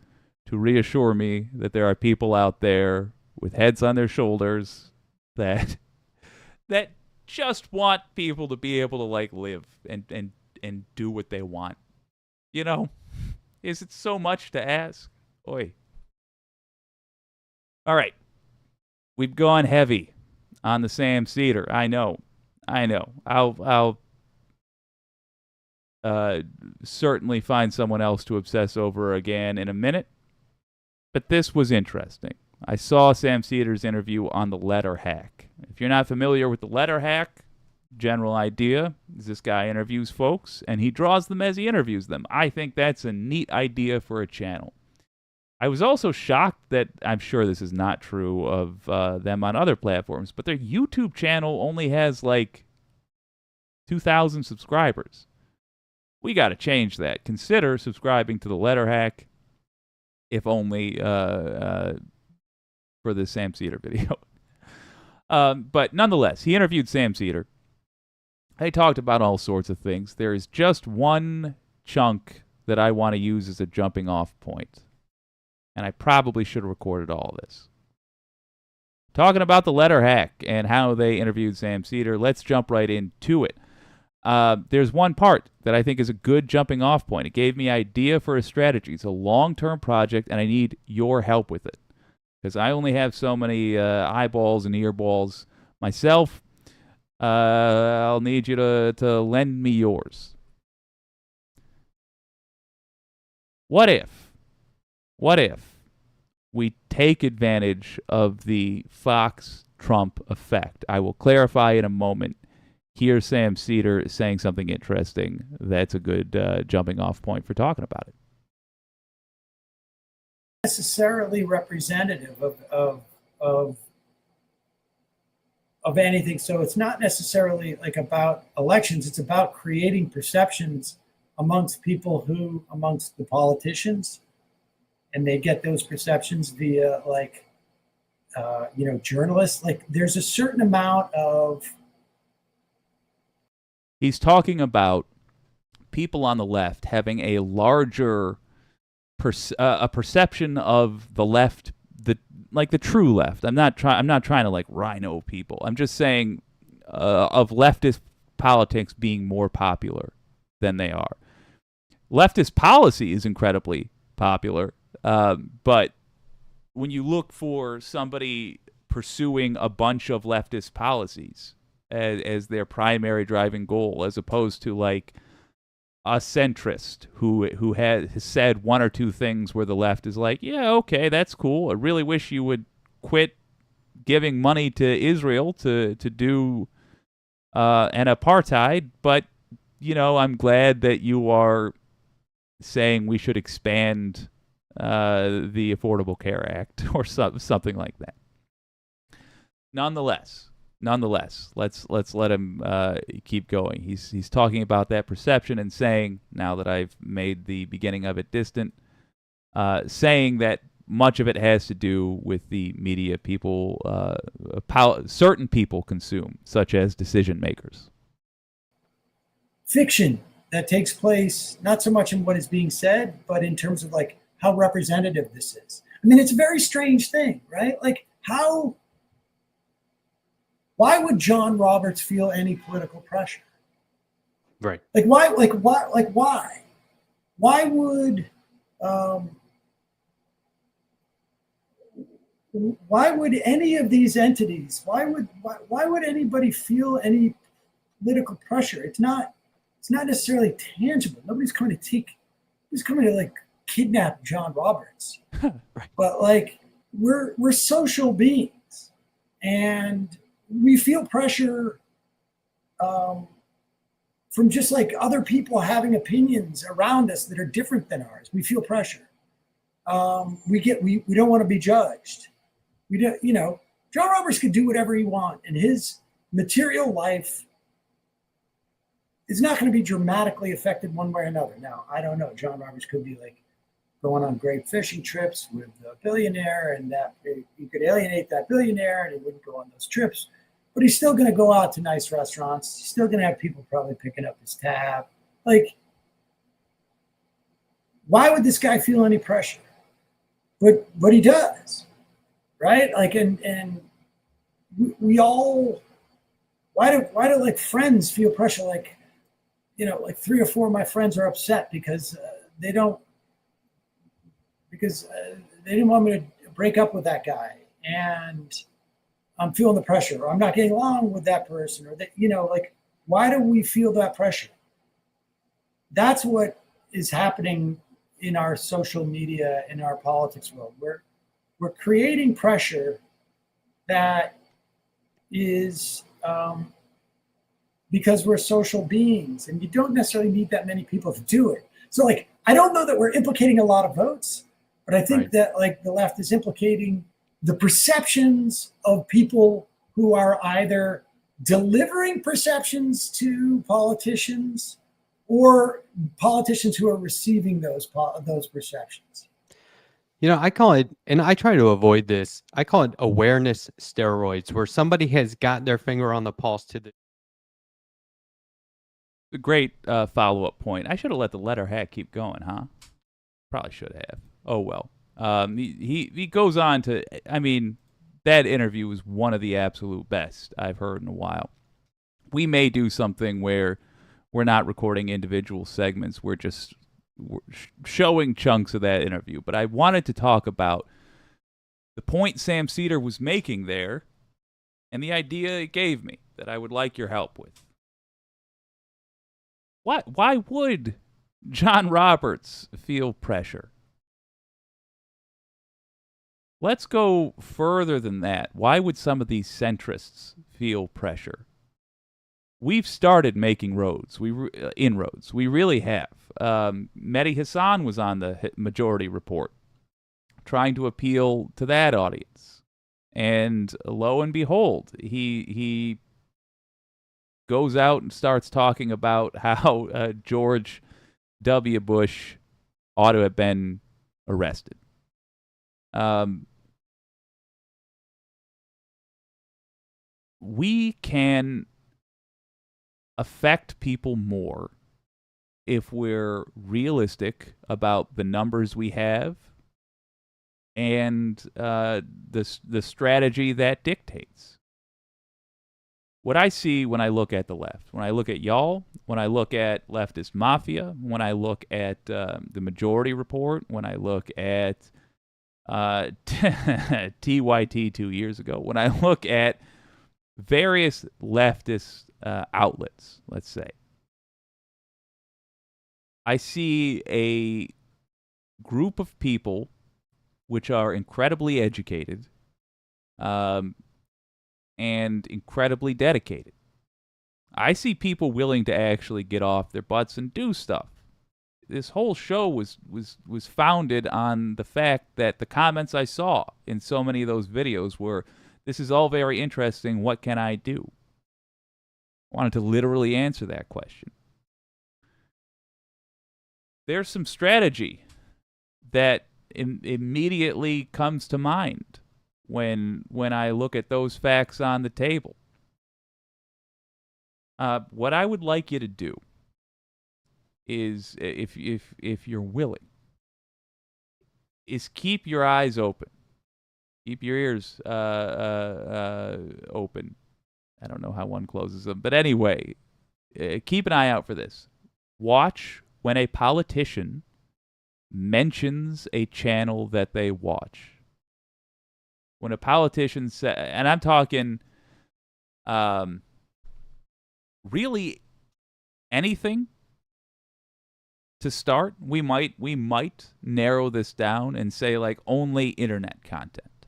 [SPEAKER 2] to reassure me that there are people out there with heads on their shoulders that just want people to be able to, like, live and do what they want. You know? Is it so much to ask? Oi. All right. We've gone heavy on the Sam Cedar. I know. I'll certainly find someone else to obsess over again in a minute. But this was interesting. I saw Sam Cedar's interview on the letter hack. If you're not familiar with the letter hack, general idea is this guy interviews folks, and he draws them as he interviews them. I think that's a neat idea for a channel. I was also shocked that, I'm sure this is not true of them on other platforms, but their YouTube channel only has like 2,000 subscribers. We got to change that. Consider subscribing to the Letter Hack, if only for the Sam Cedar video. But nonetheless, he interviewed Sam Cedar. They talked about all sorts of things. There is just one chunk that I want to use as a jumping off point. And I probably should have recorded all of this. Talking about the Letter Hack and how they interviewed Sam Cedar, let's jump right into it. There's one part that I think is a good jumping off point. It gave me idea for a strategy. It's a long-term project, and I need your help with it. Because I only have so many eyeballs and earballs myself. I'll need you to lend me yours. What if we take advantage of the Fox-Trump effect? I will clarify in a moment. Here's Sam Cedar saying something interesting. That's a good jumping off point for talking about it.
[SPEAKER 8] Necessarily representative of anything. So it's not necessarily like about elections. It's about creating perceptions amongst people amongst the politicians, and they get those perceptions via journalists. Like there's a certain amount of.
[SPEAKER 2] He's talking about people on the left having a larger a perception of the left, the true left. I'm not trying to like rhino people. I'm just saying of leftist politics being more popular than they are. Leftist policy is incredibly popular, but when you look for somebody pursuing a bunch of leftist policies as their primary driving goal, as opposed to like a centrist who has said one or two things where the left is like, yeah, okay, that's cool. I really wish you would quit giving money to Israel to do an apartheid, but I'm glad that you are saying we should expand the Affordable Care Act or something like that. Nonetheless, let's let him keep going. He's talking about that perception and saying, now that I've made the beginning of it distant, saying that much of it has to do with the media certain people consume, such as decision makers.
[SPEAKER 8] Fiction that takes place not so much in what is being said, but in terms of like how representative this is. I mean, it's a very strange thing, right? Like why would John Roberts feel any political pressure?
[SPEAKER 9] Right.
[SPEAKER 8] Why would any of these entities, why would anybody feel any political pressure? It's not necessarily tangible. Nobody's coming to like kidnap John Roberts.
[SPEAKER 2] Right.
[SPEAKER 8] But like we're social beings, and we feel pressure from just like other people having opinions around us that are different than ours. We feel pressure. We don't want to be judged. We don't, John Roberts could do whatever he wants, and his material life is not going to be dramatically affected one way or another. Now, I don't know. John Roberts could be like going on great fishing trips with a billionaire, and that you could alienate that billionaire and he wouldn't go on those trips. But he's still going to go out to nice restaurants. He's still going to have people probably picking up his tab. Like, why would this guy feel any pressure? But he does, right? Like, and we all, why do like friends feel pressure? Like, like 3 or 4 of my friends are upset because they didn't want me to break up with that guy, and I'm feeling the pressure, or I'm not getting along with that person, or that, like, why do we feel that pressure? That's what is happening in our social media, in our politics world. We're creating pressure that is because we're social beings, and you don't necessarily need that many people to do it. So like, I don't know that we're implicating a lot of votes, But I think
[SPEAKER 9] Right.
[SPEAKER 8] that like the left is implicating the perceptions of people who are either delivering perceptions to politicians or politicians who are receiving those perceptions.
[SPEAKER 9] You know, I call it, and I try to avoid this, I call it awareness steroids, where somebody has got their finger on the pulse to the.
[SPEAKER 2] A great follow-up point. I should have let the letter hack keep going, huh? Probably should have. Oh, well. He goes on to, I mean, that interview was one of the absolute best I've heard in a while. We may do something where we're not recording individual segments. We're just showing chunks of that interview. But I wanted to talk about the point Sam Seder was making there and the idea it gave me that I would like your help with. Why would John Roberts feel pressure? Let's go further than that. Why would some of these centrists feel pressure? We've started making inroads. We really have. Mehdi Hassan was on the Majority Report, trying to appeal to that audience, and lo and behold, he goes out and starts talking about how George W. Bush ought to have been arrested. We can affect people more if we're realistic about the numbers we have and the strategy that dictates. What I see when I look at the left, when I look at y'all, when I look at leftist mafia, when I look at the Majority Report, when I look at TYT 2 years ago, when I look at various leftist outlets, let's say, I see a group of people which are incredibly educated and incredibly dedicated. I see people willing to actually get off their butts and do stuff. This whole show was founded on the fact that the comments I saw in so many of those videos were, this is all very interesting, what can I do? I wanted to literally answer that question. There's some strategy that immediately comes to mind when I look at those facts on the table. What I would like you to do is, if you're willing, is keep your eyes open, keep your ears open. I don't know how one closes them, but anyway, keep an eye out for this. Watch when a politician mentions a channel that they watch. When a politician says, and I'm talking really anything to start, we might narrow this down and say like only internet content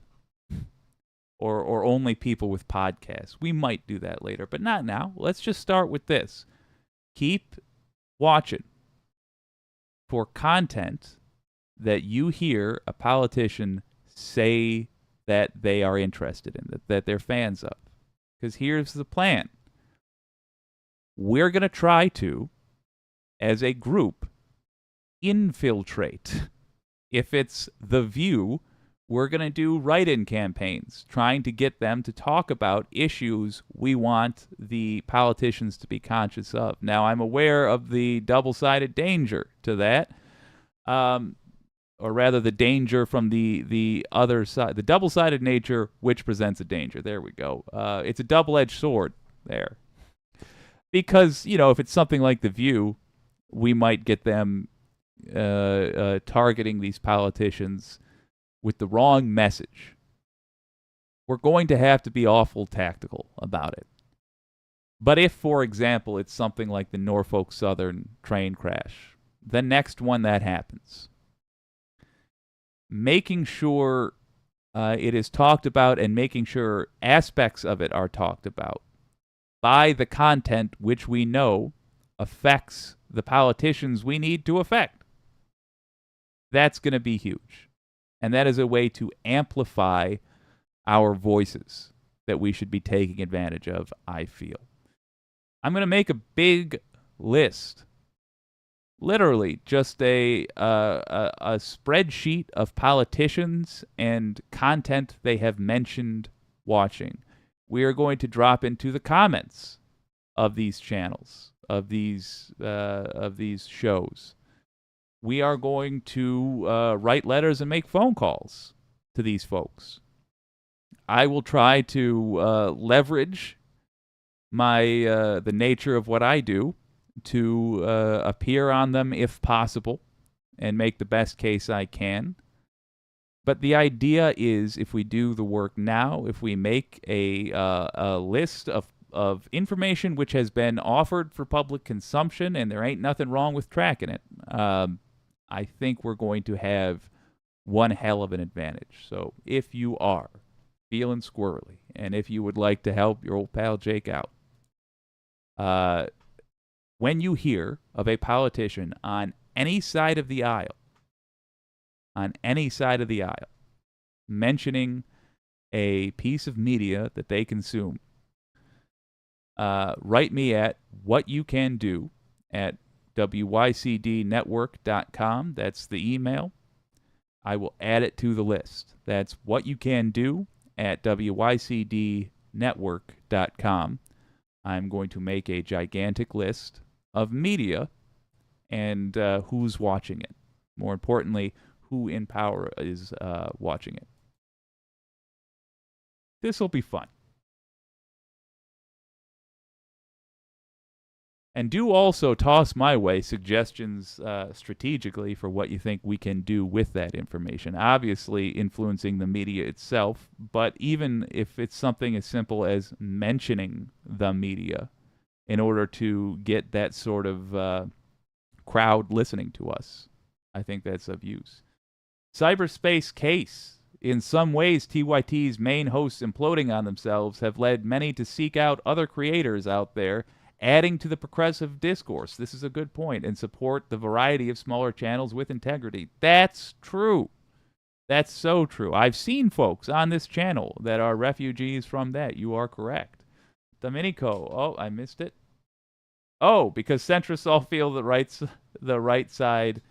[SPEAKER 2] or only people with podcasts. We might do that later, but not now. Let's just start with this. Keep watching for content that you hear a politician say that they are interested in, that they're fans of. Because here's the plan. We're going to try to, as a group, infiltrate. If it's The View, we're going to do write-in campaigns, trying to get them to talk about issues we want the politicians to be conscious of. Now, I'm aware of the double-sided danger to that, or rather the danger from the other side, the double-sided nature which presents a danger. There we go. It's a double-edged sword there. Because, you know, if it's something like The View, we might get them targeting these politicians with the wrong message. We're going to have to be awful tactical about it. But if, for example, it's something like the Norfolk Southern train crash, the next one that happens, making sure it is talked about and making sure aspects of it are talked about by the content which we know affects the politicians we need to affect. That's going to be huge. And that is a way to amplify our voices that we should be taking advantage of, I feel. I'm going to make a big list. Literally, just a spreadsheet of politicians and content they have mentioned watching. We are going to drop into the comments of these channels, of these shows. We are going to write letters and make phone calls to these folks. I will try to leverage my the nature of what I do to appear on them if possible and make the best case I can. But the idea is, if we do the work now, if we make a list of information which has been offered for public consumption, and there ain't nothing wrong with tracking it, I think we're going to have one hell of an advantage. So if you are feeling squirrely, and if you would like to help your old pal Jake out, when you hear of a politician on any side of the aisle, mentioning a piece of media that they consume, write me at whatyoucando at WYCDnetwork.com. That's the email. I will add it to the list. That's whatyoucando at WYCDnetwork.com. I'm going to make a gigantic list of media and who's watching it. More importantly, who in power is watching it. This will be fun. And do also toss my way suggestions strategically for what you think we can do with that information. Obviously influencing the media itself, but even if it's something as simple as mentioning the media in order to get that sort of crowd listening to us, I think that's of use. Cyberspace case. In some ways, TYT's main hosts imploding on themselves have led many to seek out other creators out there, adding to the progressive discourse. This is a good point, and support the variety of smaller channels with integrity. That's true. That's so true. I've seen folks on this channel that are refugees from that. You are correct. Domenico. Oh, I missed it. Oh, because centrists all feel the right side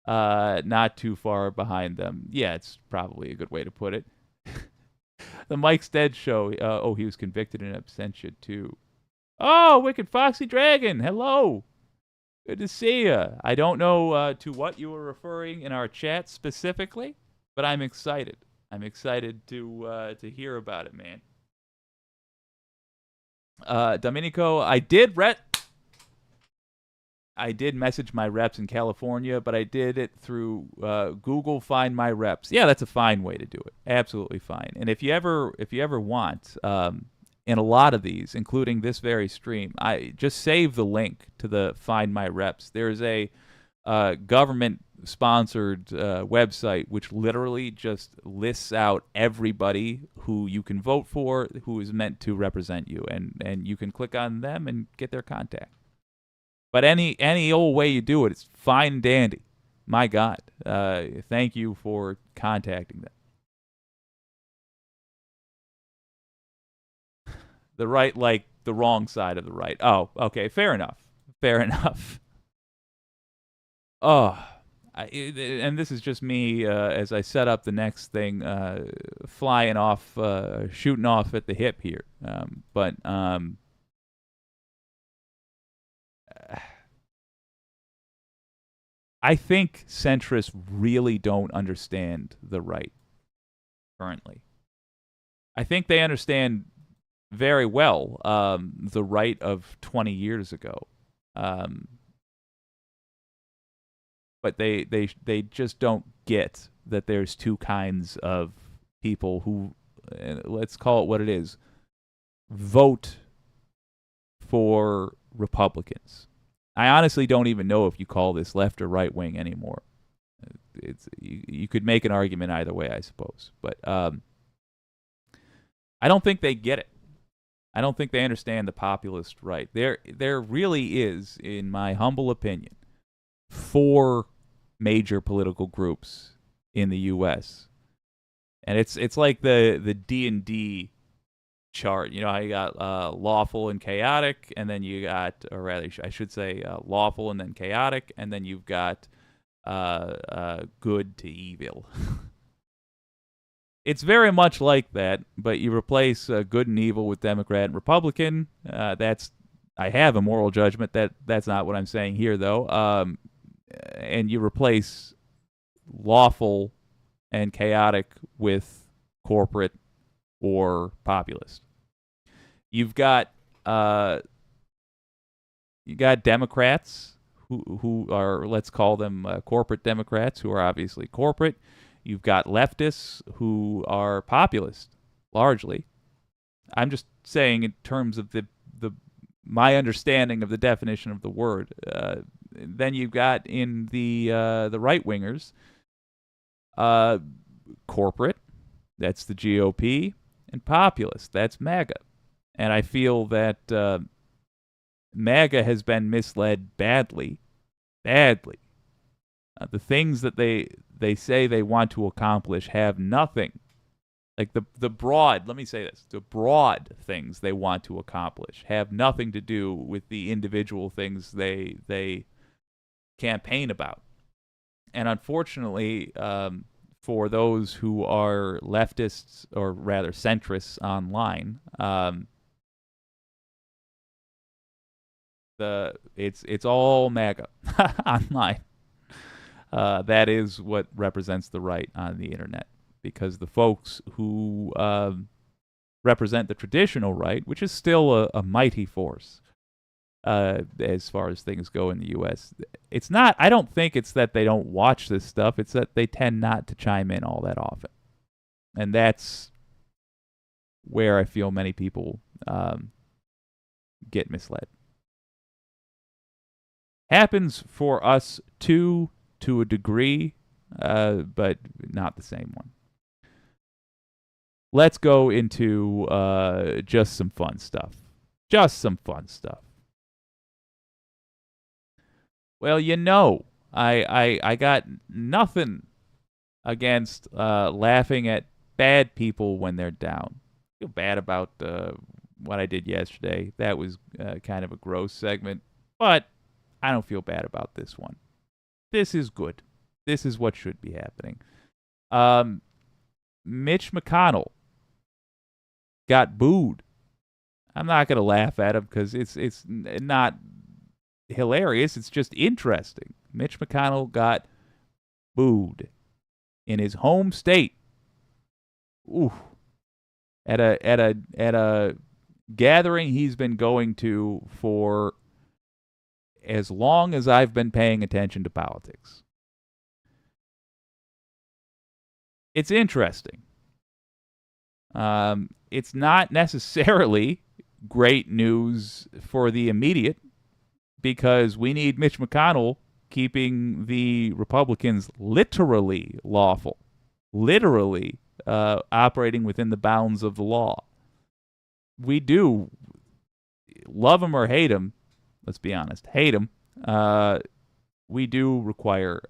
[SPEAKER 2] not too far behind them. Yeah, it's probably a good way to put it. The Mike's Dead show. He was convicted in absentia too. Oh, Wicked Foxy Dragon, hello. Good to see you. I don't know to what you were referring in our chat specifically, but I'm excited. I'm excited to hear about it, man. Domenico, I did message my reps in California, but I did it through Google Find My Reps. Yeah, that's a fine way to do it. Absolutely fine. And if you ever want, in a lot of these, including this very stream, I just save the link to the Find My Reps. There's a government-sponsored website which literally just lists out everybody who you can vote for, who is meant to represent you, and you can click on them and get their contact. But any old way you do it, it's fine and dandy. My God, thank you for contacting them. The right, like the wrong side of the right. Oh, okay, fair enough. Fair enough. Oh, and this is just me as I set up the next thing, flying off, shooting off at the hip here. But I think centrists really don't understand the right currently. I think they understand very well the right of 20 years ago. But they just don't get that there's two kinds of people who, let's call it what it is, vote for Republicans. I honestly don't even know if you call this left or right wing anymore. You could make an argument either way, I suppose. But I don't think they get it. I don't think they understand the populist right. There really is, in my humble opinion, 4 major political groups in the U.S. And it's like the D&D chart. You know how you got lawful and chaotic, and then you got, or rather, I should say, lawful and then chaotic, and then you've got good to evil. It's very much like that, but you replace good and evil with Democrat and Republican. I have a moral judgment. That's not what I'm saying here, though. And you replace lawful and chaotic with corporate or populist. You've got Democrats who are, let's call them corporate Democrats, who are obviously corporate. You've got leftists who are populist, largely. I'm just saying in terms of my understanding of the definition of the word. Then you've got in the right wingers, corporate, that's the GOP, and populist, that's MAGA. And I feel that MAGA has been misled badly. The things that they say they want to accomplish have nothing. Like the broad, let me say this, the broad things they want to accomplish have nothing to do with the individual things they campaign about. And unfortunately, for those who are leftists, or rather centrists online, it's all MAGA online. That is what represents the right on the internet, because the folks who represent the traditional right, which is still a mighty force as far as things go in the U.S., it's not. I don't think it's that they don't watch this stuff. It's that they tend not to chime in all that often, and that's where I feel many people get misled. Happens for us too, to a degree, but not the same one. Let's go into just some fun stuff. Well, you know, I got nothing against laughing at bad people when they're down. I feel bad about what I did yesterday. That was kind of a gross segment, but I don't feel bad about this one. This is good. This is what should be happening. Mitch McConnell got booed. I'm not going to laugh at him because it's not hilarious. It's just interesting. Mitch McConnell got booed in his home state. Ooh. At a gathering he's been going to for as long as I've been paying attention to politics. It's interesting. It's not necessarily great news for the immediate, because we need Mitch McConnell keeping the Republicans literally lawful, literally operating within the bounds of the law. We do, love him or hate him, let's be honest, hate him, we do require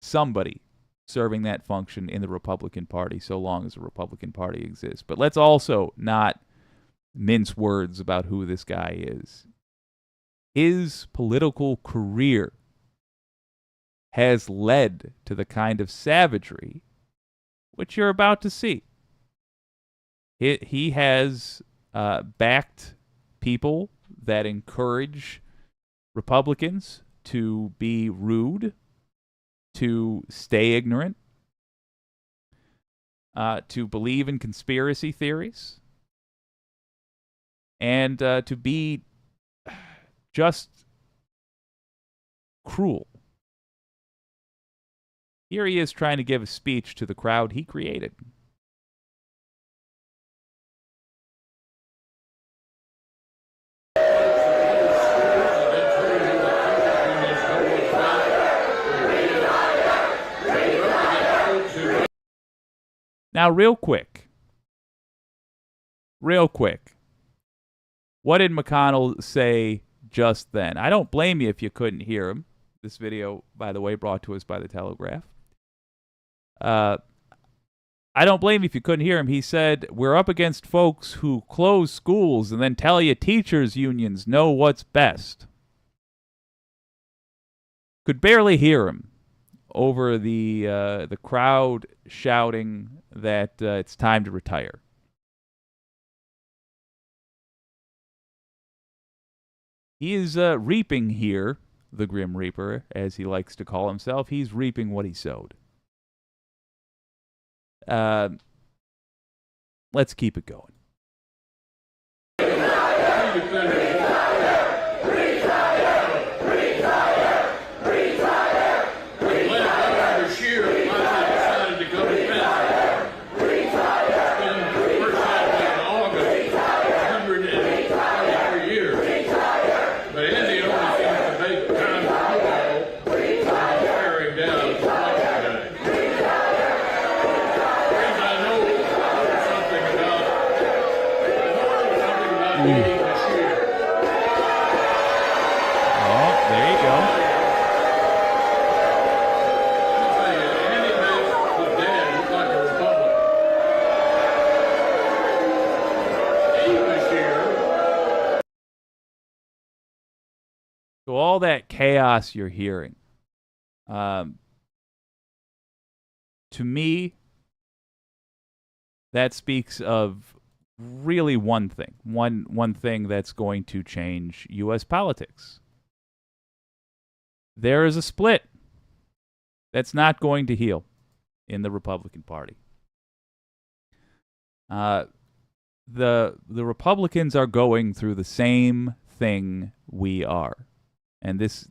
[SPEAKER 2] somebody serving that function in the Republican Party, so long as the Republican Party exists. But let's also not mince words about who this guy is. His political career has led to the kind of savagery which you're about to see. He has backed people that encourage Republicans to be rude, to stay ignorant, to believe in conspiracy theories, and to be just cruel. Here he is trying to give a speech to the crowd he created. Now, real quick, what did McConnell say just then? I don't blame you if you couldn't hear him. This video, by the way, brought to us by the Telegraph. I don't blame you if you couldn't hear him. He said, we're up against folks who close schools and then tell you teachers' unions know what's best. Could barely hear him over the crowd shouting that it's time to retire. He is reaping here, the Grim Reaper, as he likes to call himself. He's reaping what he sowed. Let's keep it going. So all that chaos you're hearing, to me, that speaks of really one thing, one thing that's going to change U.S. politics. There is a split that's not going to heal in the Republican Party. The Republicans are going through the same thing we are. And this,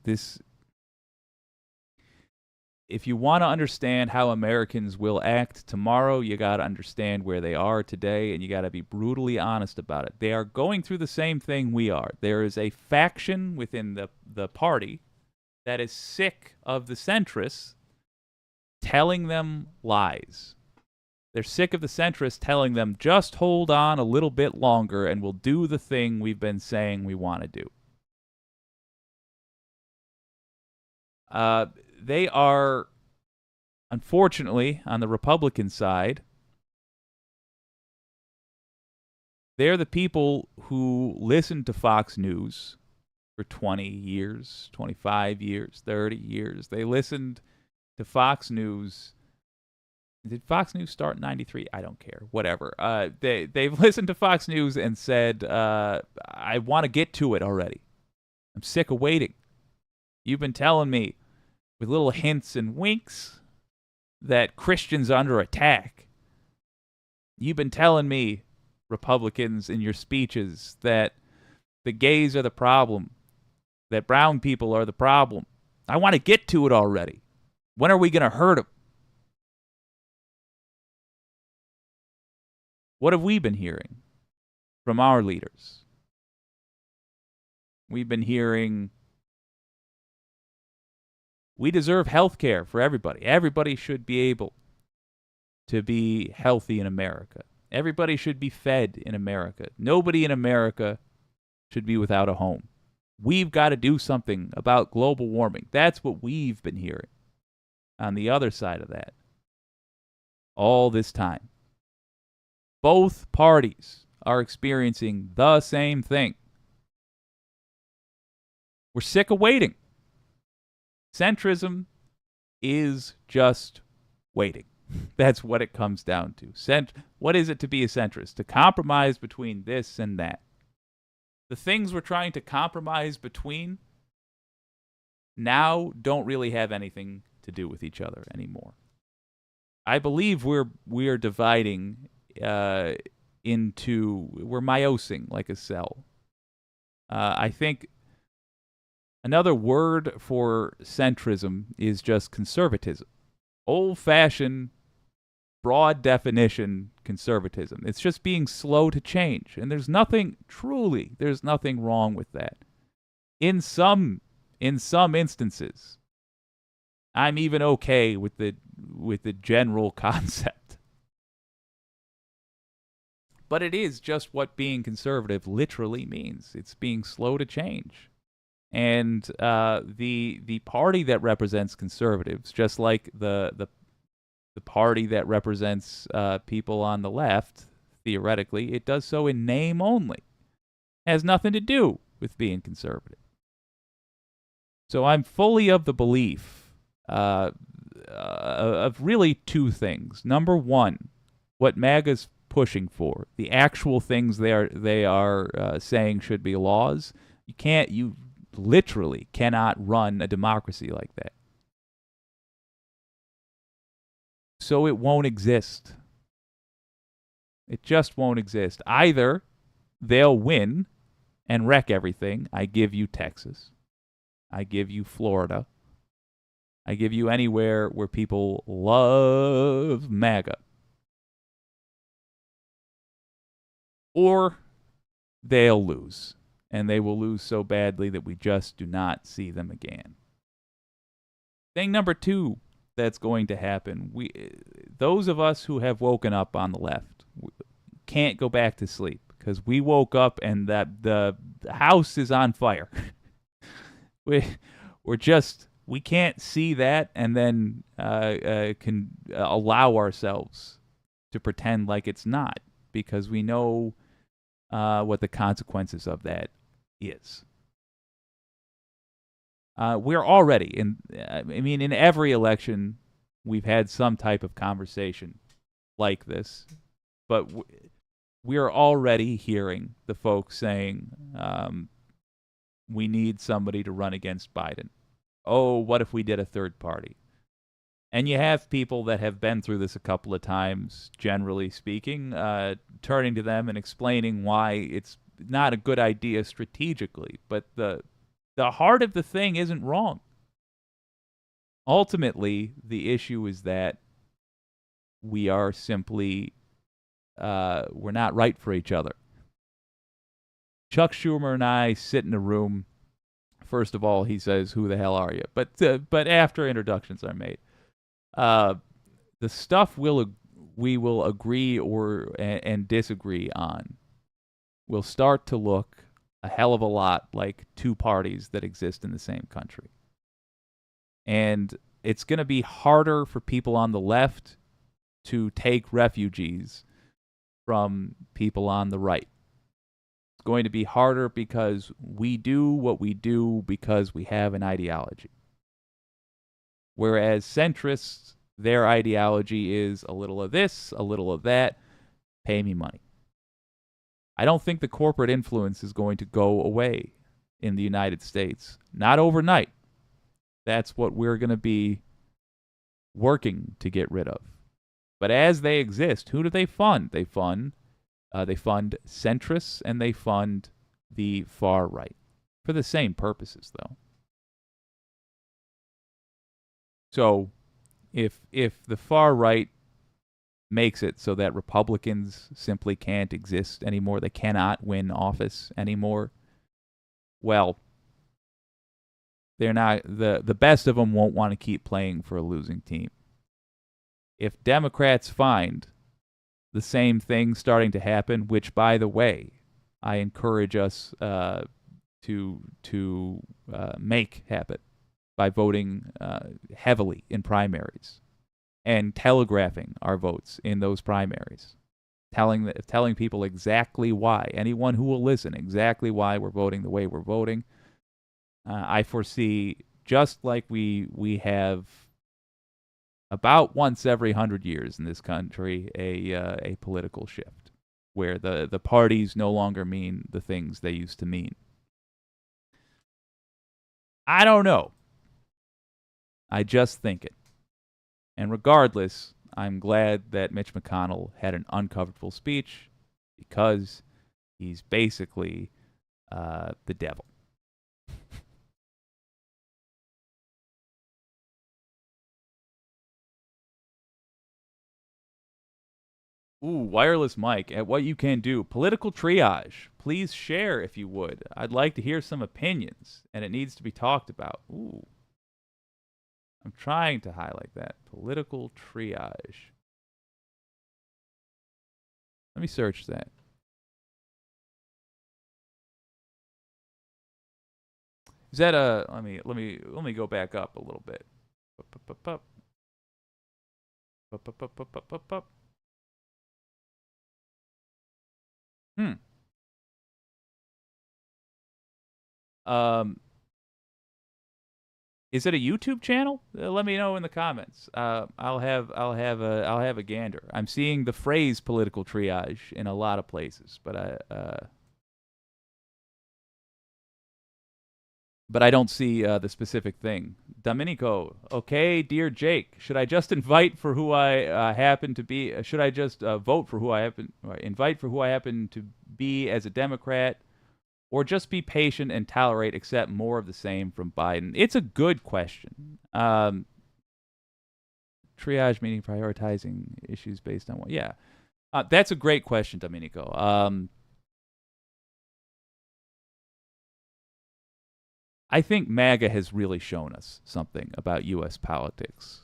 [SPEAKER 2] if you want to understand how Americans will act tomorrow, you got to understand where they are today, and you got to be brutally honest about it. They are going through the same thing we are. There is a faction within the party that is sick of the centrists telling them lies. They're sick of the centrists telling them, just hold on a little bit longer and we'll do the thing we've been saying we want to do. They are, unfortunately, on the Republican side, they're the people who listened to Fox News for 20 years, 25 years, 30 years. They listened to Fox News. Did Fox News start in 93? I don't care. Whatever. They've listened to Fox News and said, I want to get to it already. I'm sick of waiting. You've been telling me with little hints and winks that Christians are under attack. You've been telling me, Republicans, in your speeches that the gays are the problem, that brown people are the problem. I want to get to it already. When are we going to hurt them? What have we been hearing from our leaders? We've been hearing, we deserve health care for everybody. Everybody should be able to be healthy in America. Everybody should be fed in America. Nobody in America should be without a home. We've got to do something about global warming. That's what we've been hearing on the other side of that all this time. Both parties are experiencing the same thing. We're sick of waiting. Centrism is just waiting. That's what it comes down to. What is it to be a centrist? To compromise between this and that. The things we're trying to compromise between now don't really have anything to do with each other anymore. I believe we're dividing we're meiosing like a cell. I think another word for centrism is just conservatism. Old-fashioned, broad definition conservatism. It's just being slow to change. And there's nothing wrong with that. In some instances, I'm even okay with the general concept. But it is just what being conservative literally means. It's being slow to change. And the party that represents conservatives, just like the party that represents people on the left, theoretically, it does so in name only. It has nothing to do with being conservative. So I'm fully of the belief of really two things. Number one, what MAGA's pushing for, the actual things they are saying should be laws. You literally cannot run a democracy like that. So it won't exist. It just won't exist. Either they'll win and wreck everything. I give you Texas. I give you Florida. I give you anywhere where people love MAGA. Or they'll lose. And they will lose so badly that we just do not see them again. Thing number two that's going to happen, those of us who have woken up on the left can't go back to sleep because we woke up and that the house is on fire. We can't see that and then can allow ourselves to pretend like it's not, because we know what the consequences of that is. We're already in every election we've had some type of conversation like this, but we're already hearing the folks saying we need somebody to run against Biden. Oh, what if we did a third party? And you have people that have been through this a couple of times, generally speaking, turning to them and explaining why it's not a good idea strategically. But the heart of the thing isn't wrong. Ultimately, the issue is that we are simply, we're not right for each other. Chuck Schumer and I sit in a room. First of all, he says, "Who the hell are you?" But after introductions are made, the stuff we will agree and disagree on will start to look a hell of a lot like two parties that exist in the same country. And it's going to be harder for people on the left to take refugees from people on the right. It's going to be harder because we do what we do because we have an ideology. Whereas centrists, their ideology is a little of this, a little of that, pay me money. I don't think the corporate influence is going to go away in the United States. Not overnight. That's what we're going to be working to get rid of. But as they exist, who do they fund? They fund centrists and they fund the far right for the same purposes, though. So if the far right makes it so that Republicans simply can't exist anymore, they cannot win office anymore, well, they're not, the best of them won't want to keep playing for a losing team. If Democrats find the same thing starting to happen, which, by the way, I encourage us to make happen by voting heavily in primaries and telegraphing our votes in those primaries, telling people exactly why, anyone who will listen, exactly why we're voting the way we're voting. I foresee, just like we have about once every 100 years in this country, a political shift where the parties no longer mean the things they used to mean. I don't know. I just think it. And regardless, I'm glad that Mitch McConnell had an uncomfortable speech because he's basically the devil. Ooh, wireless mic. At what you can do. Political triage. Please share if you would. I'd like to hear some opinions, and it needs to be talked about. Ooh. I'm trying to highlight that. Political triage. Let me search that. Is that a? Let me go back up a little bit. Is it a YouTube channel? Let me know in the comments. I'll have a gander. I'm seeing the phrase political triage in a lot of places, but I don't see the specific thing. Domenico, okay, dear Jake, should I just invite for who I happen to be? Should I just vote for who I happen, or invite for who I happen to be as a Democrat, or just be patient and tolerate, accept more of the same from Biden? It's a good question. Triage meaning prioritizing issues based on what? Yeah, that's a great question, Domenico. I think MAGA has really shown us something about U.S. politics.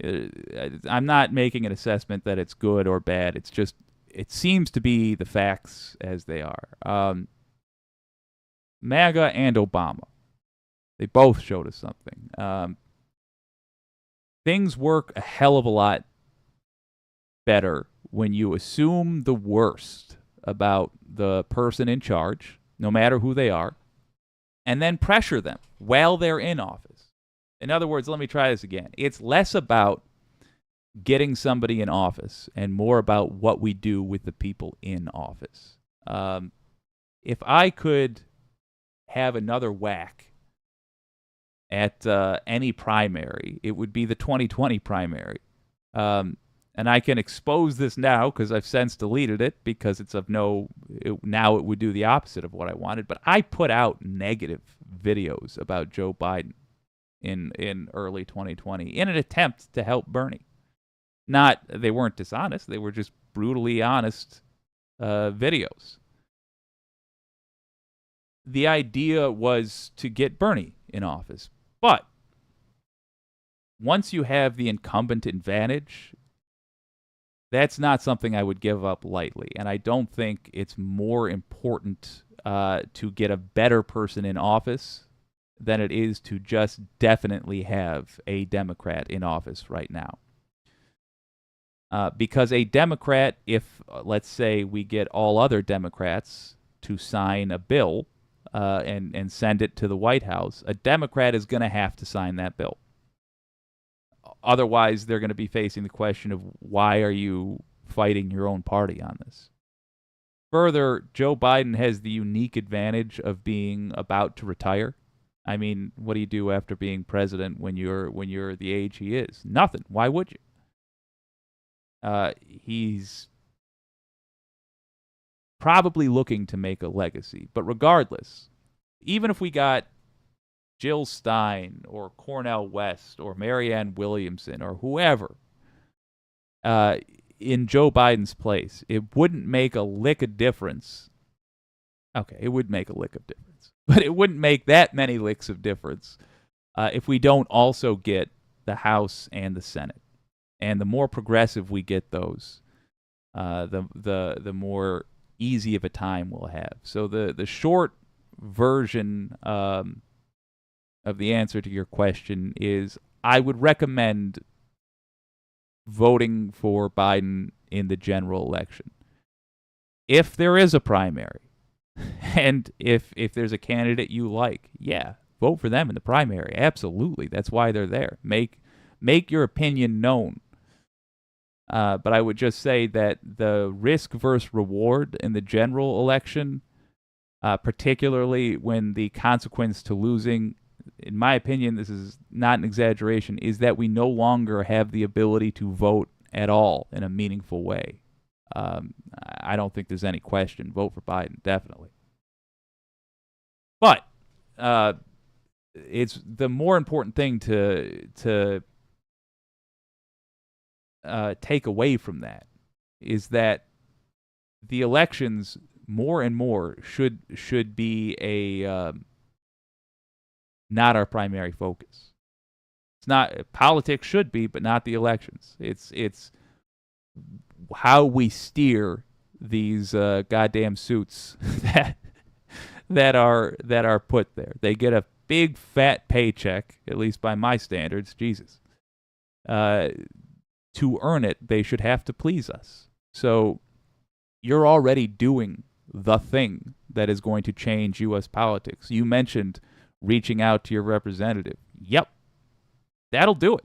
[SPEAKER 2] I'm not making an assessment that it's good or bad. It's just, it seems to be the facts as they are. MAGA and Obama, they both showed us something. Things work a hell of a lot better when you assume the worst about the person in charge, no matter who they are, and then pressure them while they're in office. In other words, let me try this again. It's less about getting somebody in office and more about what we do with the people in office. If I could have another whack at any primary, it would be the 2020 primary. And I can expose this now because I've since deleted it because it's of no, now it would do the opposite of what I wanted. But I put out negative videos about Joe Biden in early 2020 in an attempt to help Bernie. They weren't dishonest. They were just brutally honest videos. The idea was to get Bernie in office. But once you have the incumbent advantage, that's not something I would give up lightly. And I don't think it's more important to get a better person in office than it is to just definitely have a Democrat in office right now. Because a Democrat, if, let's say, we get all other Democrats to sign a bill and send it to the White House, a Democrat is going to have to sign that bill. Otherwise, they're going to be facing the question of why are you fighting your own party on this? Further, Joe Biden has the unique advantage of being about to retire. I mean, what do you do after being president when you're the age he is? Nothing. Why would you? He's probably looking to make a legacy. But regardless, even if we got Jill Stein or Cornel West or Marianne Williamson or whoever in Joe Biden's place, it wouldn't make a lick of difference. Okay, it would make a lick of difference, but it wouldn't make that many licks of difference if we don't also get the House and the Senate. And the more progressive we get those, the more easy of a time we'll have. So the short version of the answer to your question is I would recommend voting for Biden in the general election. If there is a primary, and if there's a candidate you like, yeah, vote for them in the primary. Absolutely. That's why they're there. Make your opinion known. But I would just say that the risk versus reward in the general election, particularly when the consequence to losing, in my opinion, this is not an exaggeration, is that we no longer have the ability to vote at all in a meaningful way. I don't think there's any question. Vote for Biden, definitely. But it's the more important thing to take away from that is that the elections more and more should be a not our primary focus. It's not, politics should be, but not the elections. It's how we steer these goddamn suits that are put there. They get a big fat paycheck, at least by my standards, Jesus. To earn it, they should have to please us. So you're already doing the thing that is going to change U.S. politics. You mentioned reaching out to your representative. Yep, that'll do it.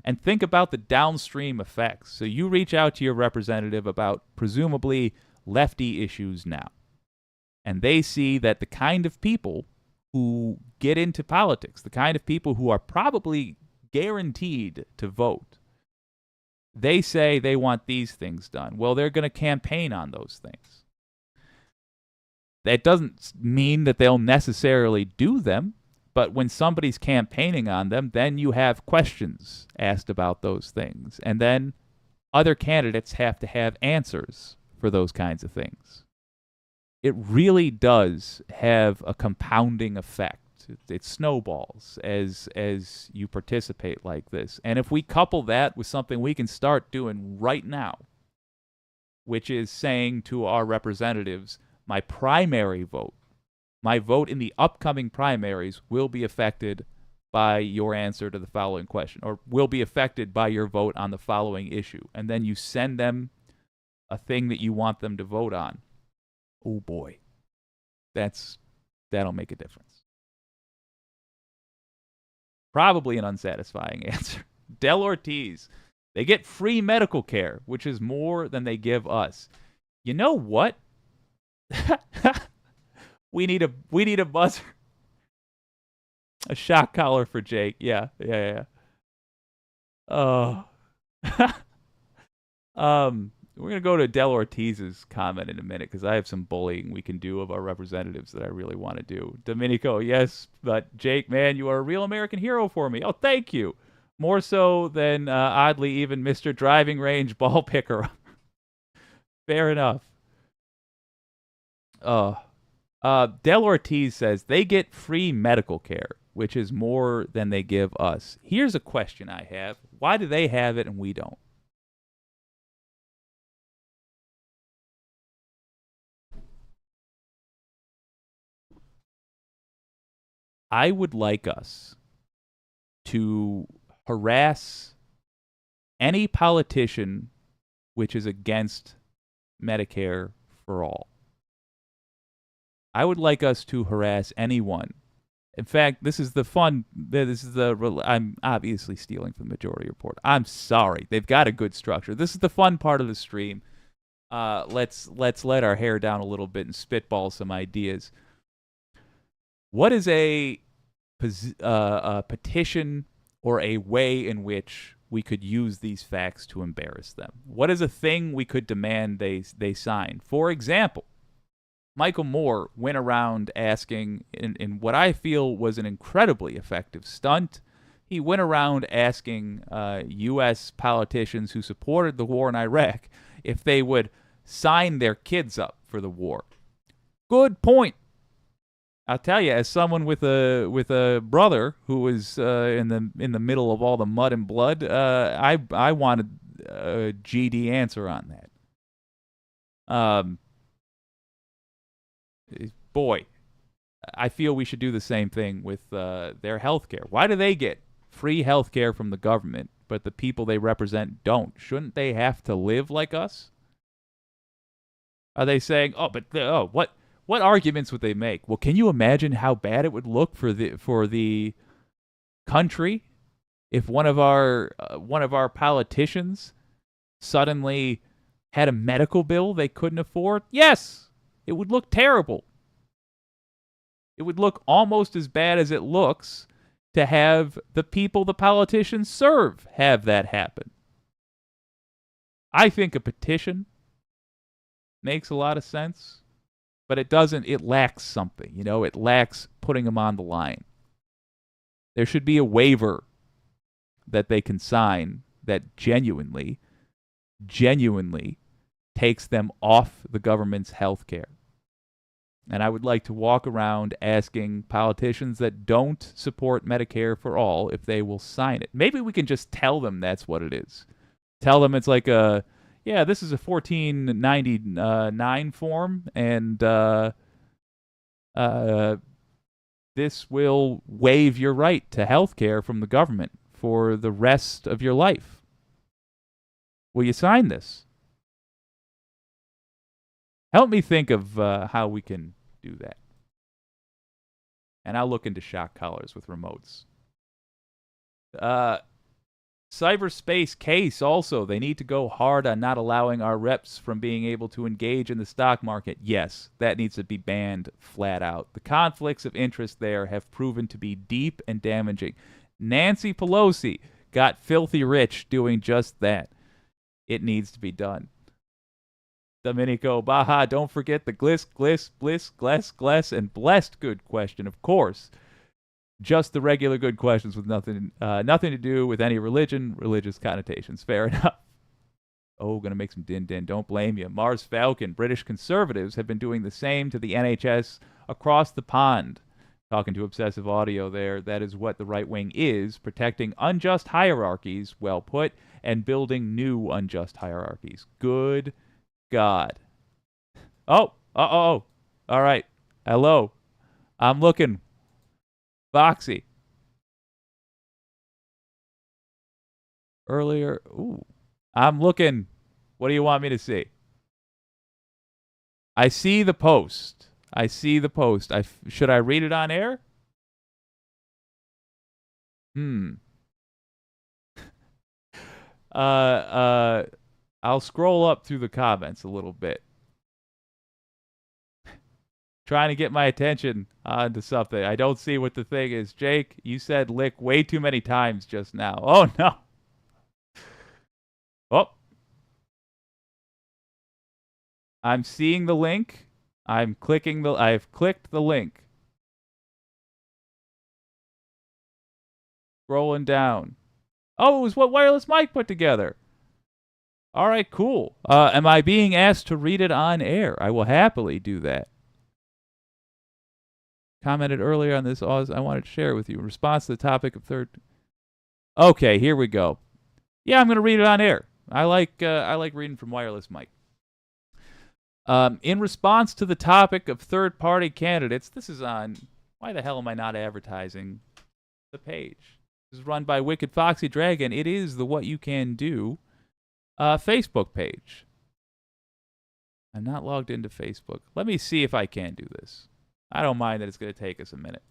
[SPEAKER 2] And think about the downstream effects. So you reach out to your representative about presumably lefty issues now, and they see that the kind of people who get into politics, the kind of people who are probably guaranteed to vote, they say they want these things done. Well, they're going to campaign on those things. That doesn't mean that they'll necessarily do them, but when somebody's campaigning on them, then you have questions asked about those things. And then other candidates have to have answers for those kinds of things. It really does have a compounding effect. It snowballs as you participate like this. And if we couple that with something we can start doing right now, which is saying to our representatives, my primary vote, my vote in the upcoming primaries will be affected by your answer to the following question, or will be affected by your vote on the following issue. And then you send them a thing that you want them to vote on. Oh boy, that'll make a difference. Probably an unsatisfying answer. Del Ortiz, they get free medical care, which is more than they give us. You know what? we need a buzzer. A shock collar for Jake. Yeah. We're going to go to Del Ortiz's comment in a minute because I have some bullying we can do of our representatives that I really want to do. Domenico, yes, but Jake, man, you are a real American hero for me. Oh, thank you. More so than, oddly, even Mr. Driving Range ball picker. Fair enough. Del Ortiz says they get free medical care, which is more than they give us. Here's a question I have. Why do they have it and we don't? I would like us to harass any politician which is against Medicare for all. I would like us to harass anyone. In fact, I'm obviously stealing from the Majority Report. I'm sorry. They've got a good structure. This is the fun part of the stream. Let's let our hair down a little bit and spitball some ideas. What is a petition or a way in which we could use these facts to embarrass them? What is a thing we could demand they sign? For example, Michael Moore went around asking, in what I feel was an incredibly effective stunt, he went around asking U.S. politicians who supported the war in Iraq if they would sign their kids up for the war. Good point. I'll tell you, as someone with a brother who was in the middle of all the mud and blood, I wanted a GD answer on that. Boy, I feel we should do the same thing with their health care. Why do they get free health care from the government, but the people they represent don't? Shouldn't they have to live like us? Are they saying, what arguments would they make? Well, can you imagine how bad it would look for the country if one of our politicians suddenly had a medical bill they couldn't afford? Yes, it would look terrible. It would look almost as bad as it looks to have the people the politicians serve have that happen. I think a petition makes a lot of sense. But it lacks something, it lacks putting them on the line. There should be a waiver that they can sign that genuinely takes them off the government's health care. And I would like to walk around asking politicians that don't support Medicare for all if they will sign it. Maybe we can just tell them that's what it is. Tell them it's like this is a 1499 form, and this will waive your right to health care from the government for the rest of your life. Will you sign this? Help me think of how we can do that. And I'll look into shock collars with remotes. Cyberspace case also. They need to go hard on not allowing our reps from being able to engage in the stock market. Yes, that needs to be banned flat out. The conflicts of interest there have proven to be deep and damaging. Nancy Pelosi got filthy rich doing just that. It needs to be done. Domenico Baja, don't forget the gliss, bliss, gless, and blessed good question, of course. Just the regular good questions with nothing to do with any religious connotations. Fair enough. Oh, gonna make some din. Don't blame you. Mars Falcon, British conservatives have been doing the same to the NHS across the pond. Talking to Obsessive Audio there, that is what the right wing is, protecting unjust hierarchies, well put, and building new unjust hierarchies. Good God. Oh. All right. Hello. I'm looking. Boxy. Earlier. Ooh. I'm looking. What do you want me to see? I see the post. Should I read it on air? I'll scroll up through the comments a little bit. Trying to get my attention onto something. I don't see what the thing is. Jake, you said lick way too many times just now. Oh, no. Oh. I'm seeing the link. I've clicked the link. Scrolling down. Oh, it was what Wireless Mike put together. All right, cool. Am I being asked to read it on air? I will happily do that. Commented earlier on this. I wanted to share it with you. In response to the topic of third. Okay, here we go. Yeah, I'm going to read it on air. I like reading from Wireless Mike. In response to the topic of third-party candidates, this is on. Why the hell am I not advertising the page? This is run by Wicked Foxy Dragon. It is the What You Can Do Facebook page. I'm not logged into Facebook. Let me see if I can do this. I don't mind that it's going to take us a minute.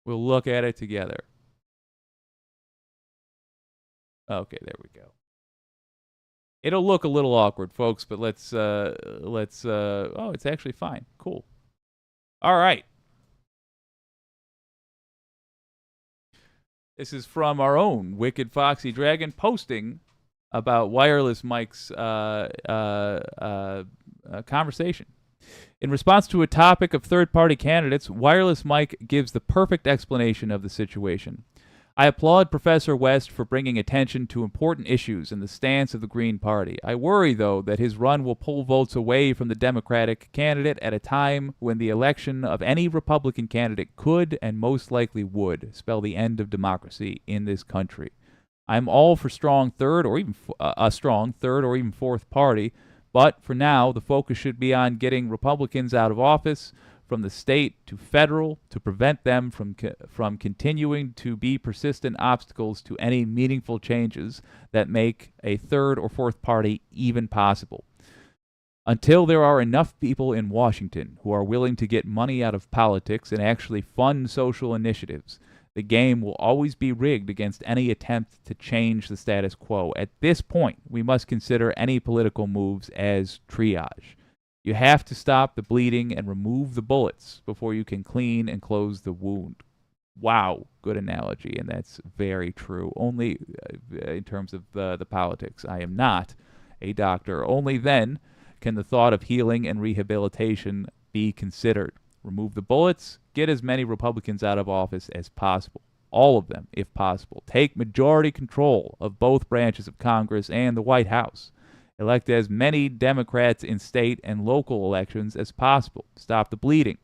[SPEAKER 2] We'll look at it together. Okay, there we go. It'll look a little awkward, folks, but let's oh, it's actually fine. Cool. All right. This is from our own Wicked Foxy Dragon posting about Wireless Mike's conversation. In response to a topic of third-party candidates, Wireless Mike gives the perfect explanation of the situation. I applaud Professor West for bringing attention to important issues in the stance of the Green Party. I worry, though, that his run will pull votes away from the Democratic candidate at a time when the election of any Republican candidate could, and most likely would, spell the end of democracy in this country. I'm all for a strong third or even fourth party, but for now, the focus should be on getting Republicans out of office, from the state to federal, to prevent them from continuing to be persistent obstacles to any meaningful changes that make a third or fourth party even possible. Until there are enough people in Washington who are willing to get money out of politics and actually fund social initiatives, the game will always be rigged against any attempt to change the status quo. At this point, we must consider any political moves as triage. You have to stop the bleeding and remove the bullets before you can clean and close the wound. Wow, good analogy, and that's very true. Only in terms of the politics. I am not a doctor. Only then can the thought of healing and rehabilitation be considered. Remove the bullets, get as many Republicans out of office as possible. All of them, if possible. Take majority control of both branches of Congress and the White House. Elect as many Democrats in state and local elections as possible. Stop the bleeding.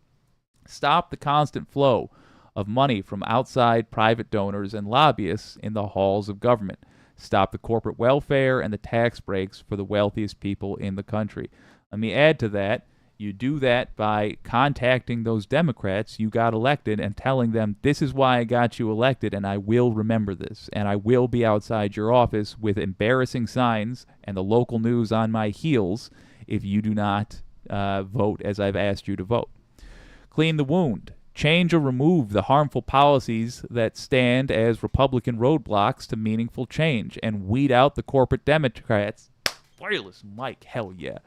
[SPEAKER 2] Stop the constant flow of money from outside private donors and lobbyists in the halls of government. Stop the corporate welfare and the tax breaks for the wealthiest people in the country. Let me add to that, You do that by contacting those Democrats you got elected and telling them, this is why I got you elected, and I will remember this, and I will be outside your office with embarrassing signs and the local news on my heels if you do not vote as I've asked you to vote. Clean the wound. Change or remove the harmful policies that stand as Republican roadblocks to meaningful change, and weed out the corporate Democrats, wireless Mike, hell yeah,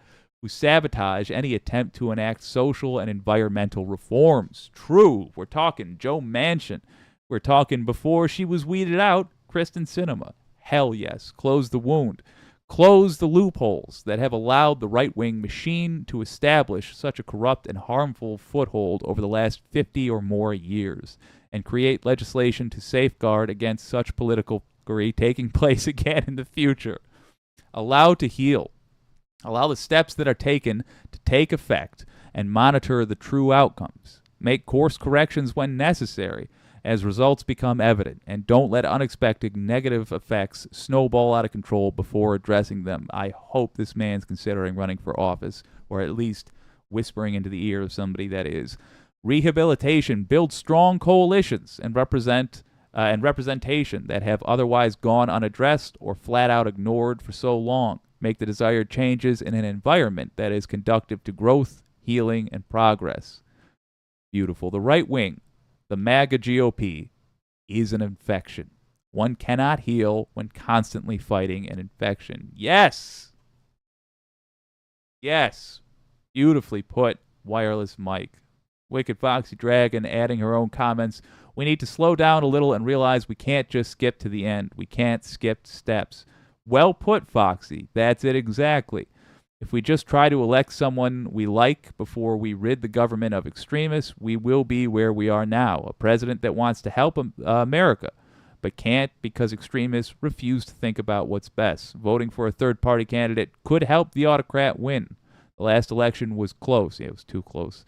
[SPEAKER 2] who sabotage any attempt to enact social and environmental reforms. True, we're talking Joe Manchin. We're talking before she was weeded out, Kristen Sinema. Hell yes, close the wound. Close the loopholes that have allowed the right-wing machine to establish such a corrupt and harmful foothold over the last 50 or more years, and create legislation to safeguard against such political fuckery taking place again in the future. Allow to heal. Allow the steps that are taken to take effect and monitor the true outcomes. Make course corrections when necessary as results become evident, and don't let unexpected negative effects snowball out of control before addressing them. I hope this man's considering running for office, or at least whispering into the ear of somebody that is. Rehabilitation. Build strong coalitions and representation that have otherwise gone unaddressed or flat out ignored for so long. Make the desired changes in an environment that is conducive to growth, healing, and progress. Beautiful. The right wing, the MAGA GOP, is an infection. One cannot heal when constantly fighting an infection. Yes! Yes! Beautifully put, wireless Mike. Wicked Foxy Dragon adding her own comments. We need to slow down a little and realize we can't just skip to the end. We can't skip steps. Well put, Foxy. That's it exactly. If we just try to elect someone we like before we rid the government of extremists, we will be where we are now, a president that wants to help America, but can't because extremists refuse to think about what's best. Voting for a third-party candidate could help the autocrat win. The last election was close. Yeah, it was too close.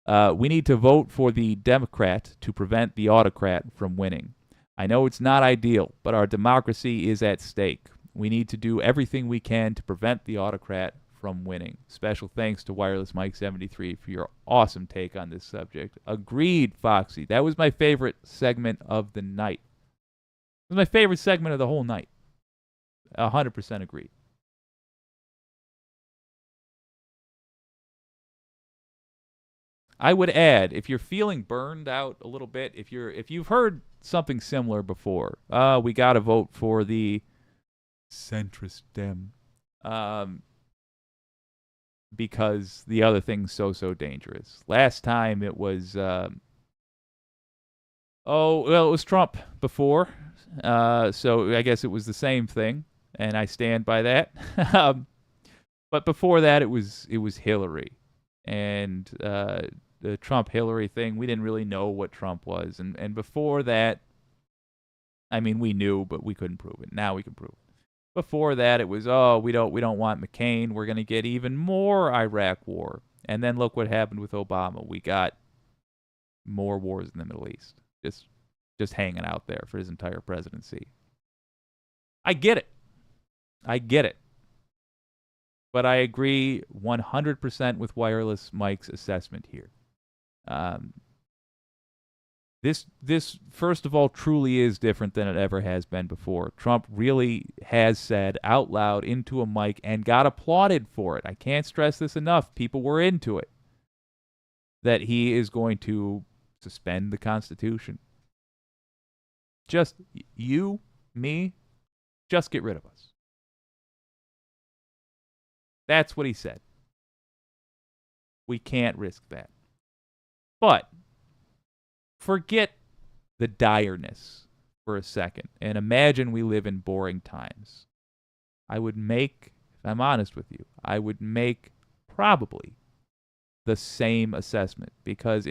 [SPEAKER 2] We need to vote for the Democrat to prevent the autocrat from winning. I know it's not ideal, but our democracy is at stake. We need to do everything we can to prevent the autocrat from winning. Special thanks to Wireless Mike 73 for your awesome take on this subject. Agreed, Foxy. That was my favorite segment of the night. It was my favorite segment of the whole night. 100% agreed. I would add, if you're feeling burned out a little bit, if you've heard something similar before, we got to vote for the centrist Dem, because the other thing's so dangerous. Last time it was, it was Trump before, so I guess it was the same thing, and I stand by that. But before that, it was Hillary, and the Trump-Hillary thing, we didn't really know what Trump was, and before that, I mean, we knew, but we couldn't prove it. Now we can prove it. Before that, it was, we don't want McCain. We're going to get even more Iraq war. And then look what happened with Obama. We got more wars in the Middle East. Just hanging out there for his entire presidency. I get it. But I agree 100% with Wireless Mike's assessment here. This, first of all, truly is different than it ever has been before. Trump really has said out loud into a mic and got applauded for it. I can't stress this enough. People were into it. That he is going to suspend the Constitution. Just you, me, just get rid of us. That's what he said. We can't risk that. But forget the direness for a second and imagine we live in boring times. I would make, if I'm honest with you, I would make probably the same assessment, because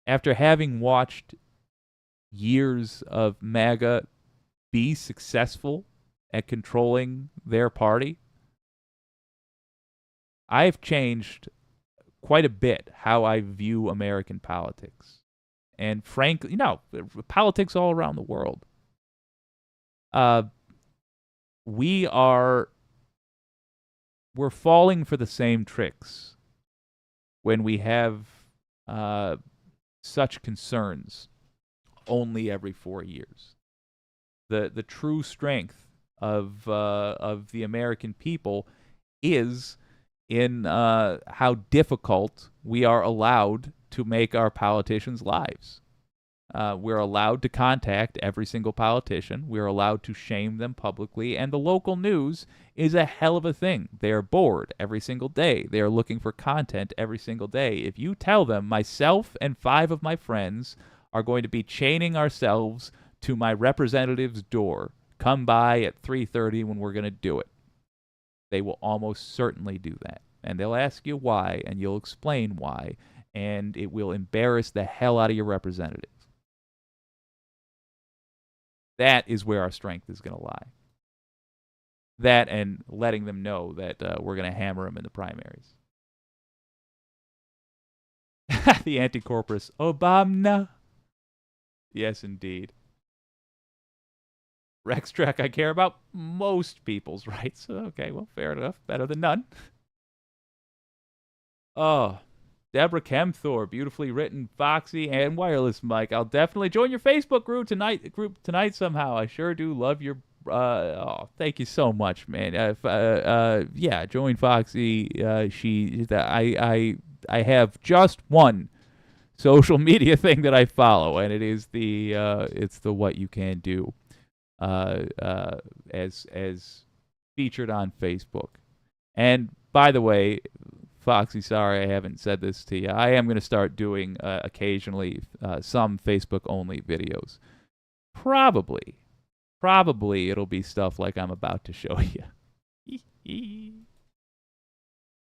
[SPEAKER 2] after having watched years of MAGA be successful at controlling their party, I've changed quite a bit how I view American politics. And frankly, politics all around the world. We're falling for the same tricks when we have such concerns only every 4 years. The true strength of the American people is in how difficult we are allowed to make our politicians' lives. We're allowed to contact every single politician. We're allowed to shame them publicly. And the local news is a hell of a thing. They are bored every single day. They are looking for content every single day. If you tell them, myself and 5 of my friends are going to be chaining ourselves to my representative's door, come by at 3:30 when we're going to do it, they will almost certainly do that. And they'll ask you why, and you'll explain why, and it will embarrass the hell out of your representative. That is where our strength is going to lie. That and letting them know that we're going to hammer them in the primaries. The anti-corporus Obama. Yes, indeed. Rex Trek, I care about most people's rights. Okay, well, fair enough. Better than none. Oh, Deborah Kempthor, beautifully written, Foxy, and Wireless Mike. I'll definitely join your Facebook group tonight somehow. I sure do love your. Oh, thank you so much, man. Yeah, join Foxy. I have just one social media thing that I follow, and it is it's the What You Can Do, as featured on Facebook. And by the way, Foxy, sorry I haven't said this to you. I am going to start doing occasionally some Facebook-only videos. Probably it'll be stuff like I'm about to show you.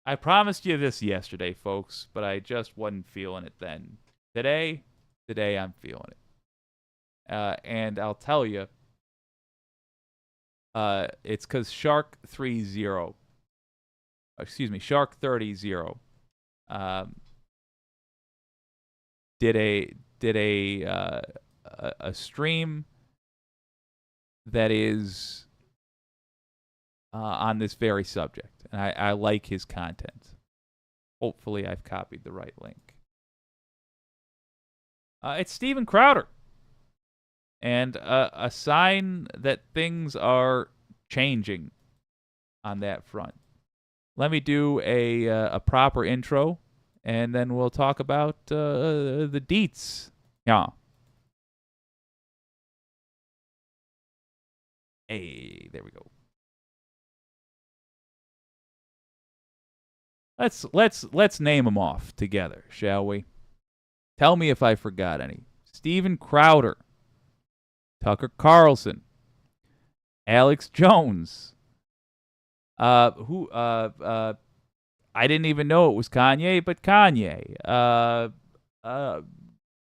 [SPEAKER 2] I promised you this yesterday, folks, but I just wasn't feeling it then. Today I'm feeling it. And I'll tell you, it's because Shark 30 did a stream that is on this very subject, and I like his content. Hopefully I've copied the right link. It's Steven Crowder, and a sign that things are changing on that front. Let me do a proper intro, and then we'll talk about the deets. Yeah. Hey, there we go. Let's name them off together, shall we? Tell me if I forgot any. Steven Crowder, Tucker Carlson, Alex Jones. I didn't even know it was Kanye, but Kanye.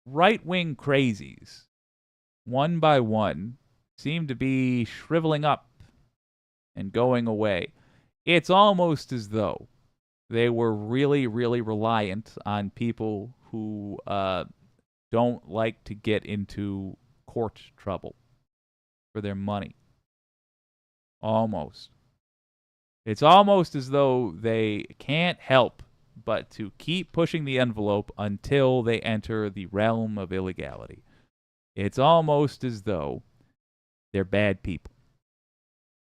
[SPEAKER 2] Right-wing crazies, one by one, seem to be shriveling up and going away. It's almost as though they were really, really reliant on people who don't like to get into court trouble for their money. Almost. It's almost as though they can't help but to keep pushing the envelope until they enter the realm of illegality. It's almost as though they're bad people.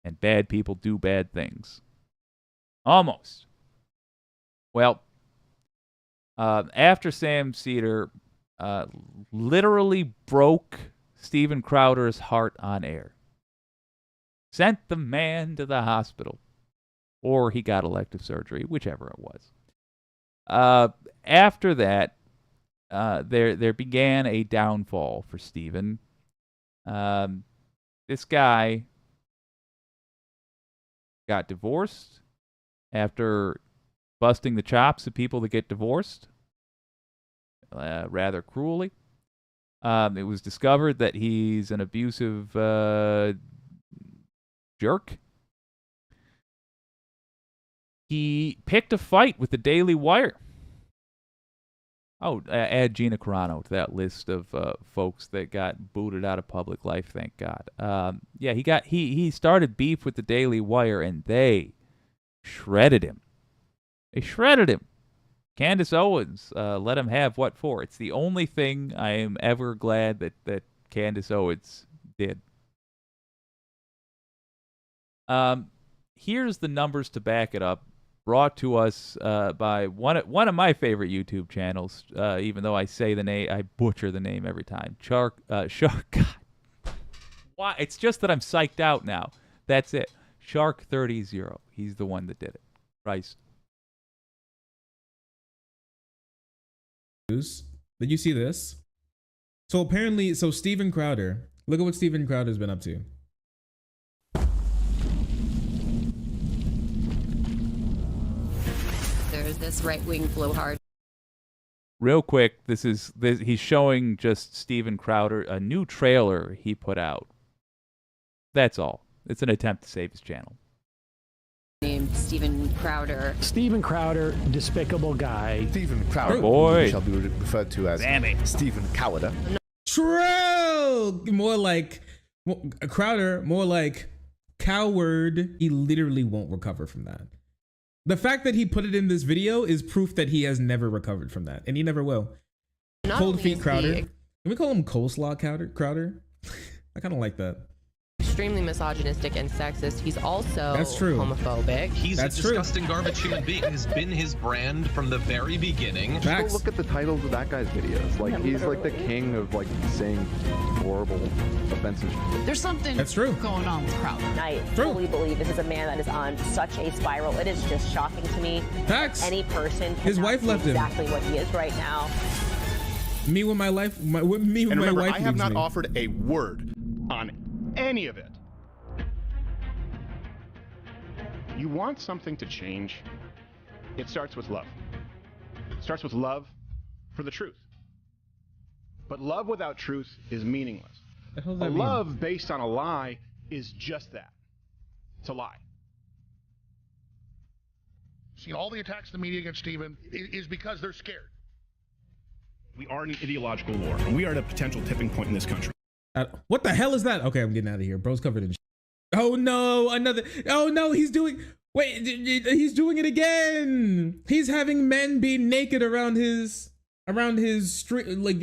[SPEAKER 2] And bad people do bad things. Almost. Well, after Sam Cedar literally broke Steven Crowder's heart on air, sent the man to the hospital, or he got elective surgery, whichever it was. After that, there began a downfall for Steven. This guy got divorced after busting the chops of people that get divorced, rather cruelly. It was discovered that he's an abusive jerk. He picked a fight with the Daily Wire. Oh, add Gina Carano to that list of folks that got booted out of public life. Thank God. Yeah, he started beef with the Daily Wire, and they shredded him. They shredded him. Candace Owens, let him have what for. It's the only thing I am ever glad that Candace Owens did. Here's the numbers to back it up, brought to us by one of my favorite YouTube channels, even though I say the name, I butcher the name every time. Shark. God. Why? It's just that I'm psyched out now. That's it. Shark 30. He's the one that did it. Christ.
[SPEAKER 10] Did you see this? So apparently, Steven Crowder, look at what Steven Crowder's been up to.
[SPEAKER 11] There's this right-wing blowhard.
[SPEAKER 2] Real quick, he's showing just Steven Crowder, a new trailer he put out. That's all. It's an attempt to save his channel.
[SPEAKER 11] Named Steven Crowder.
[SPEAKER 12] Steven Crowder, despicable guy.
[SPEAKER 13] Steven Crowder,
[SPEAKER 2] boy.
[SPEAKER 13] shall be referred to as Steven Cowder.
[SPEAKER 10] True. More like Crowder, more like coward. He literally won't recover from that. The fact that he put it in this video is proof that he has never recovered from that, and he never will. Cold feet Crowder. Can we call him coleslaw Crowder? I kind of like that.
[SPEAKER 11] Extremely misogynistic and sexist. He's also homophobic.
[SPEAKER 14] He's a disgusting garbage human being. Has been his brand from the very beginning.
[SPEAKER 15] Just go look at the titles of that guy's videos. Like he's like the king of like saying horrible, offensive.
[SPEAKER 16] There's something going on with Crowder.
[SPEAKER 17] I fully believe this is a man that is on such a spiral. It is just shocking to me.
[SPEAKER 10] Facts.
[SPEAKER 17] Any person.
[SPEAKER 10] His wife left him.
[SPEAKER 17] Exactly what he is right now.
[SPEAKER 10] Me with my life. Me with my wife.
[SPEAKER 18] I have not offered a word on any of it. You want something to change, it starts with love. It starts with love for the truth. But love without truth is meaningless. A love based on a lie is just that. It's a lie.
[SPEAKER 19] See, all the attacks in the media against Steven is because they're scared.
[SPEAKER 18] We are in an ideological war, and we are at a potential tipping point in this country.
[SPEAKER 10] What the hell is that? Okay, I'm getting out of here. Bro's covered in. Oh no, another. Oh no, he's doing. Wait, he's doing it again. He's having men be naked around his street, like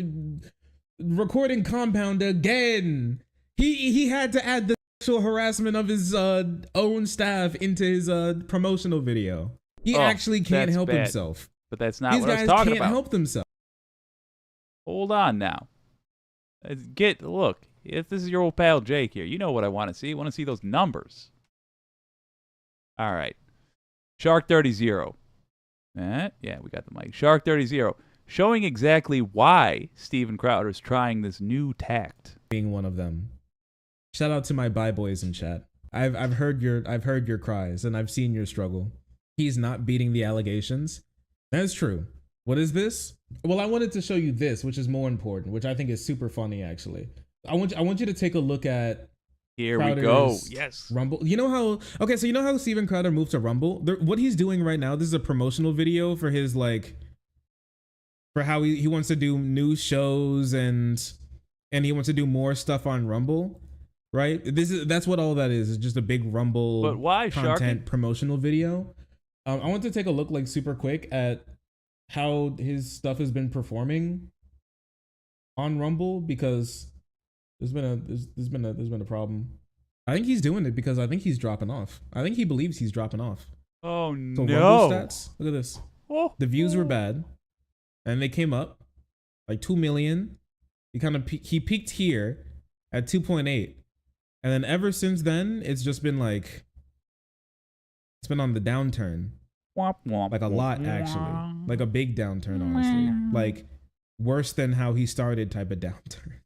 [SPEAKER 10] recording compound again. He had to add the sexual harassment of his own staff into his promotional video. He actually can't help himself.
[SPEAKER 2] But that's not what I was talking about.
[SPEAKER 10] These guys can't help themselves.
[SPEAKER 2] Hold on now. Look, if this is your old pal Jake here, you know what I want to see. I want to see those numbers. All right. Shark 30. Yeah, we got the mic. Shark 30. Showing exactly why Steven Crowder is trying this new tact.
[SPEAKER 10] Being one of them. Shout out to my bye boys in chat. I've heard your cries and I've seen your struggle. He's not beating the allegations. That is true. What is this? Well, I wanted to show you this, which is more important, which I think is super funny actually. I want you to take a look at
[SPEAKER 2] Crowder's we go. Yes.
[SPEAKER 10] Rumble. You know how so you know how Steven Crowder moved to Rumble? What he's doing right now, this is a promotional video for his for how he wants to do new shows and he wants to do more stuff on Rumble. Right? That's what all that is. It's just a big Rumble
[SPEAKER 2] but why,
[SPEAKER 10] content promotional video. I want to take a look super quick at how his stuff has been performing on Rumble because there's been a problem. I think he's doing it because I think he's dropping off. I think he believes he's dropping off.
[SPEAKER 2] Oh
[SPEAKER 10] so
[SPEAKER 2] no!
[SPEAKER 10] Rumble stats. Look at this. The views were bad, and they came up like 2 million. He peaked here at 2.8, and then ever since then it's just been it's been on the downturn. Like a lot actually, like a big downturn honestly, like worse than how he started type of downturn.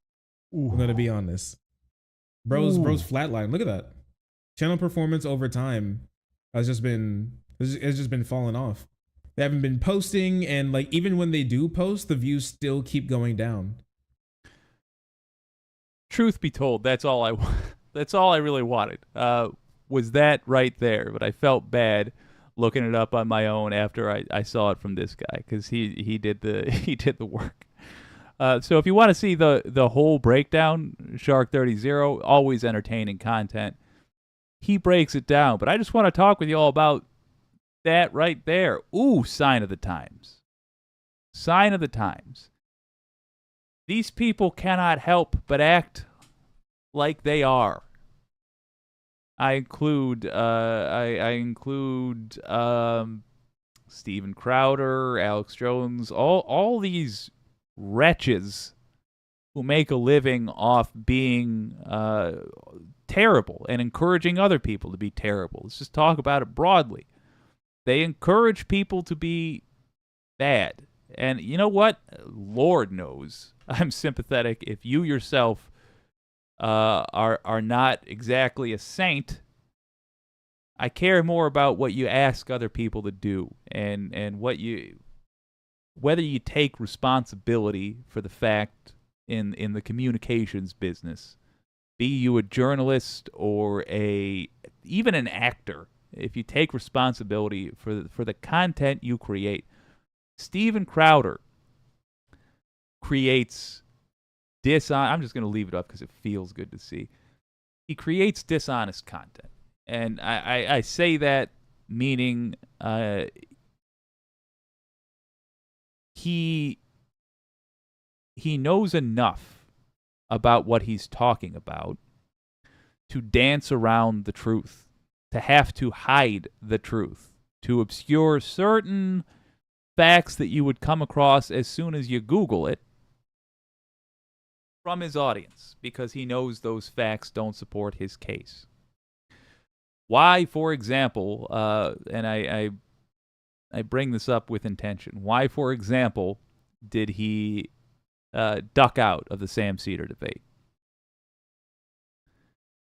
[SPEAKER 10] I'm gonna be honest. Bro's flatline. Look at that. Channel performance over time has just been falling off. They haven't been posting, and even when they do post, the views still keep going down.
[SPEAKER 2] Truth be told, that's all I really wanted. Was that right there? But I felt bad looking it up on my own after I saw it from this guy because he did the work. So if you want to see the whole breakdown, Shark 30, always entertaining content. He breaks it down, but I just want to talk with you all about that right there. Ooh, sign of the times. Sign of the times. These people cannot help but act like they are. I include Steven Crowder, Alex Jones, all these wretches who make a living off being terrible and encouraging other people to be terrible. Let's just talk about it broadly. They encourage people to be bad. And you know what? Lord knows I'm sympathetic if you yourself are not exactly a saint. I care more about what you ask other people to do and whether you take responsibility for the fact in the communications business. Be you a journalist or even an actor, if you take responsibility for the content you create. Steven Crowder creates I'm just going to leave it up because it feels good to see. He creates dishonest content. And I say that meaning he knows enough about what he's talking about to dance around the truth, to have to hide the truth, to obscure certain facts that you would come across as soon as you Google it from his audience, because he knows those facts don't support his case. Why, for example, and I bring this up with intention, why, for example, did he duck out of the Sam Cedar debate?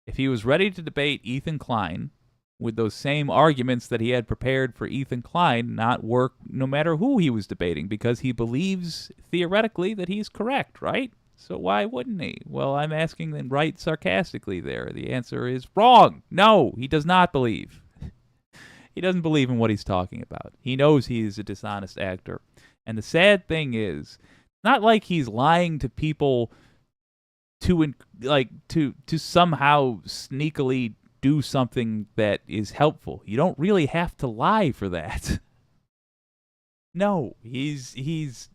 [SPEAKER 2] If he was ready to debate Ethan Klein with those same arguments that he had prepared for Ethan Klein, not work no matter who he was debating, because he believes theoretically that he's correct, right? So why wouldn't he? Well, I'm asking them right sarcastically there. The answer is wrong. No, he does not believe. He doesn't believe in what he's talking about. He knows he's a dishonest actor. And the sad thing is, not like he's lying to people to somehow sneakily do something that is helpful. You don't really have to lie for that. No, he's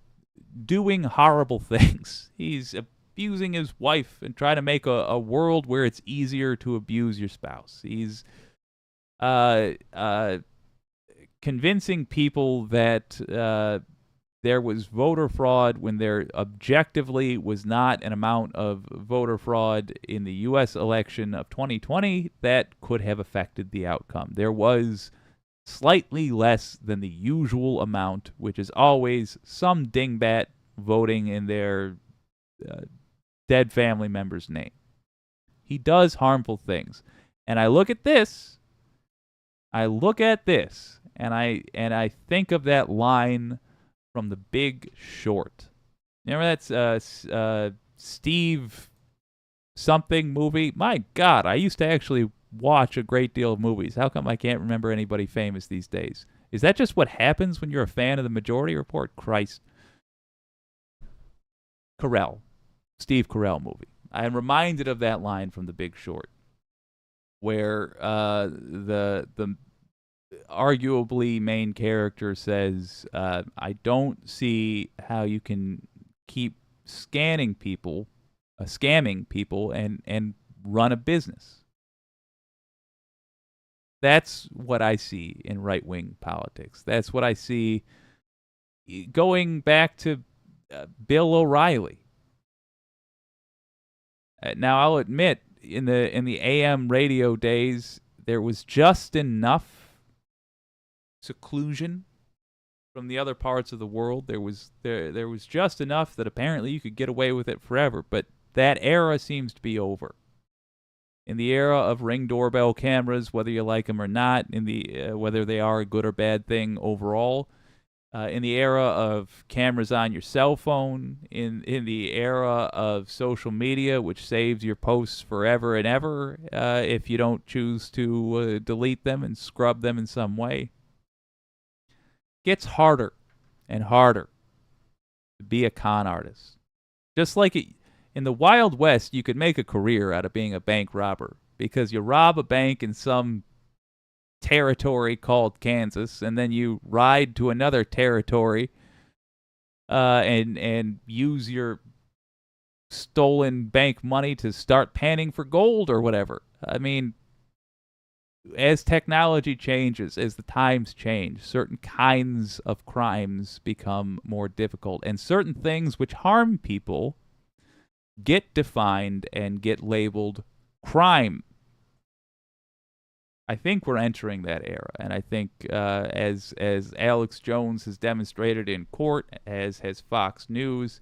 [SPEAKER 2] doing horrible things. He's abusing his wife and trying to make a world where it's easier to abuse your spouse. He's convincing people that there was voter fraud when there objectively was not an amount of voter fraud in the U.S. election of 2020 that could have affected the outcome. There was slightly less than the usual amount, which is always some dingbat voting in their dead family member's name. He does harmful things. And I look at this, and I think of that line from The Big Short. Remember that's Steve something movie? My God, I used to actually watch a great deal of movies. How come I can't remember anybody famous these days? Is that just what happens when you're a fan of the Majority Report? Christ. Steve Carell movie. I am reminded of that line from The Big Short, where the arguably main character says, I don't see how you can keep scamming people and run a business. That's what I see in right-wing politics. That's what I see going back to Bill O'Reilly. Now, I'll admit, in the AM radio days, there was just enough seclusion from the other parts of the world. There was just enough that apparently you could get away with it forever. But that era seems to be over. In the era of Ring doorbell cameras, whether you like them or not, in the whether they are a good or bad thing overall, in the era of cameras on your cell phone, in the era of social media, which saves your posts forever and ever if you don't choose to delete them and scrub them in some way, gets harder and harder to be a con artist. Just like in the Wild West, you could make a career out of being a bank robber because you rob a bank in some territory called Kansas, and then you ride to another territory and use your stolen bank money to start panning for gold or whatever. I mean, as technology changes, as the times change, certain kinds of crimes become more difficult, and certain things which harm people get defined and get labeled crime. I think we're entering that era, and I think as Alex Jones has demonstrated in court, as has Fox News,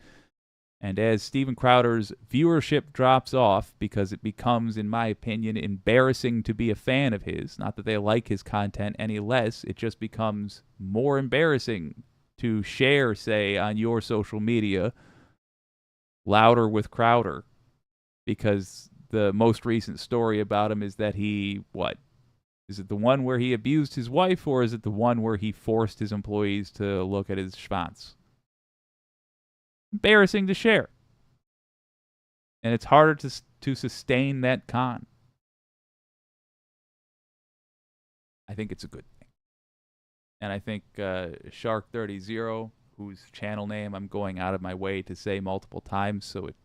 [SPEAKER 2] and as Steven Crowder's viewership drops off because it becomes, in my opinion, embarrassing to be a fan of his, not that they like his content any less, it just becomes more embarrassing to share, say, on your social media, Louder with Crowder, because the most recent story about him is that he, what? Is it the one where he abused his wife, or is it the one where he forced his employees to look at his schwanz? Embarrassing to share. And it's harder to sustain that con. I think it's a good thing. And I think Shark30, whose channel name I'm going out of my way to say multiple times so it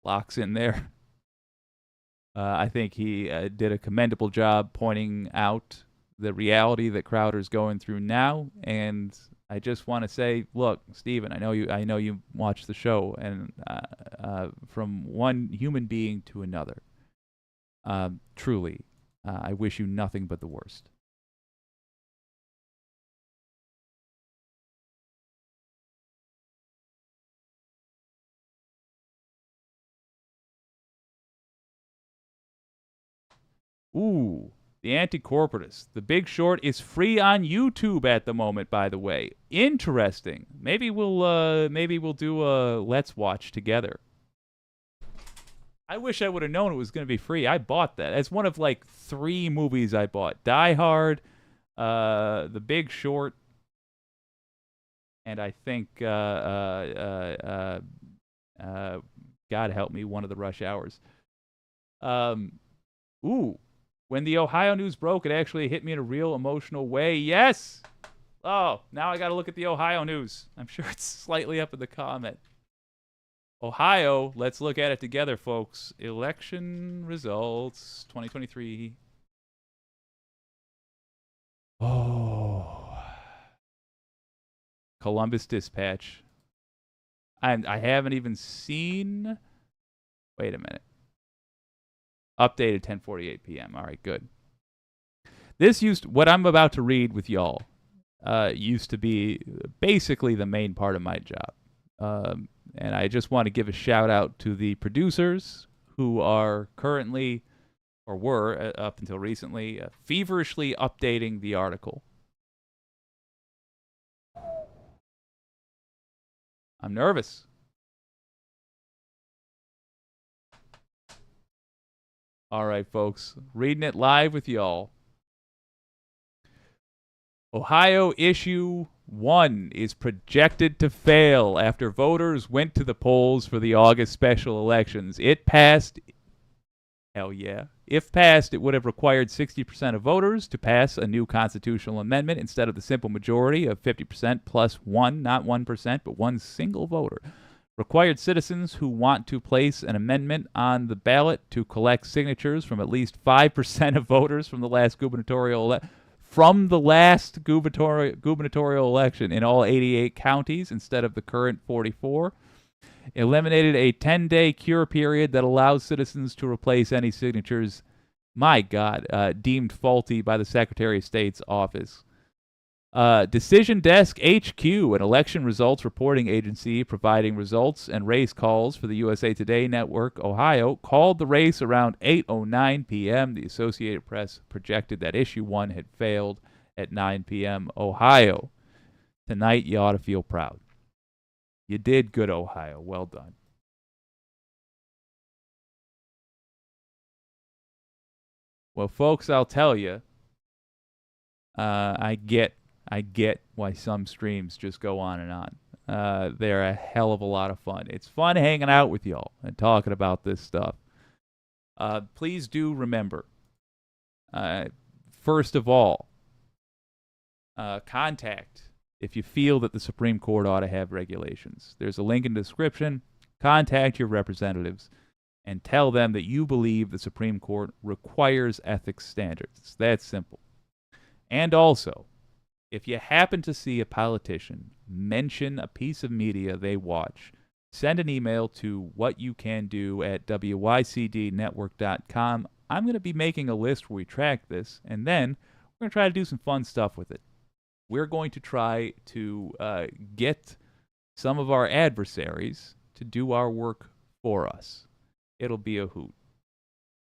[SPEAKER 2] locks in there, I think he did a commendable job pointing out the reality that Crowder's going through now, and I just want to say, look, Steven, I know you watch the show, and from one human being to another, truly, I wish you nothing but the worst. Ooh, The Anti-Corporatist. The Big Short is free on YouTube at the moment, by the way. Interesting. Maybe we'll do a Let's Watch together. I wish I would have known it was going to be free. I bought that. It's one of like 3 movies I bought. Die Hard, The Big Short, and I think God help me, one of the Rush Hours. Ooh. When the Ohio news broke, it actually hit me in a real emotional way. Yes! Oh, now I got to look at the Ohio news. I'm sure it's slightly up in the comment. Ohio, let's look at it together, folks. Election results 2023. Oh. Columbus Dispatch. I haven't even seen... Wait a minute. Updated 10:48 p.m. All right, good. What I'm about to read with y'all used to be basically the main part of my job. And I just want to give a shout out to the producers who are currently, or were up until recently, feverishly updating the article. I'm nervous. All right, folks. Reading it live with y'all. Ohio issue 1 is projected to fail after voters went to the polls for the August special elections. It passed. Hell yeah. If passed, it would have required 60% of voters to pass a new constitutional amendment instead of the simple majority of 50% plus 1, not 1%, but one single voter. Required citizens who want to place an amendment on the ballot to collect signatures from at least 5% of voters from the last gubernatorial election in all 88 counties instead of the current 44. Eliminated a 10-day cure period that allows citizens to replace any signatures, my God, deemed faulty by the Secretary of State's office. Decision Desk HQ, an election results reporting agency providing results and race calls for the USA Today Network, Ohio, called the race around 8:09 p.m. The Associated Press projected that issue 1 had failed at 9 p.m. Ohio. Tonight, you ought to feel proud. You did good, Ohio. Well done. Well, folks, I'll tell you, I get why some streams just go on and on. They're a hell of a lot of fun. It's fun hanging out with y'all and talking about this stuff. Please do remember, first of all, contact if you feel that the Supreme Court ought to have regulations. There's a link in the description. Contact your representatives and tell them that you believe the Supreme Court requires ethics standards. It's that simple. And also, if you happen to see a politician mention a piece of media they watch, send an email to whatyoucando@wycdnetwork.com. I'm going to be making a list where we track this, and then we're going to try to do some fun stuff with it. We're going to try to get some of our adversaries to do our work for us. It'll be a hoot.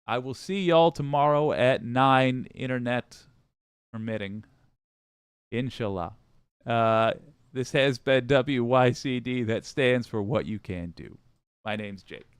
[SPEAKER 2] I will see y'all tomorrow at 9, internet permitting. Inshallah. This has been WYCD. That stands for What You Can Do. My name's Jake.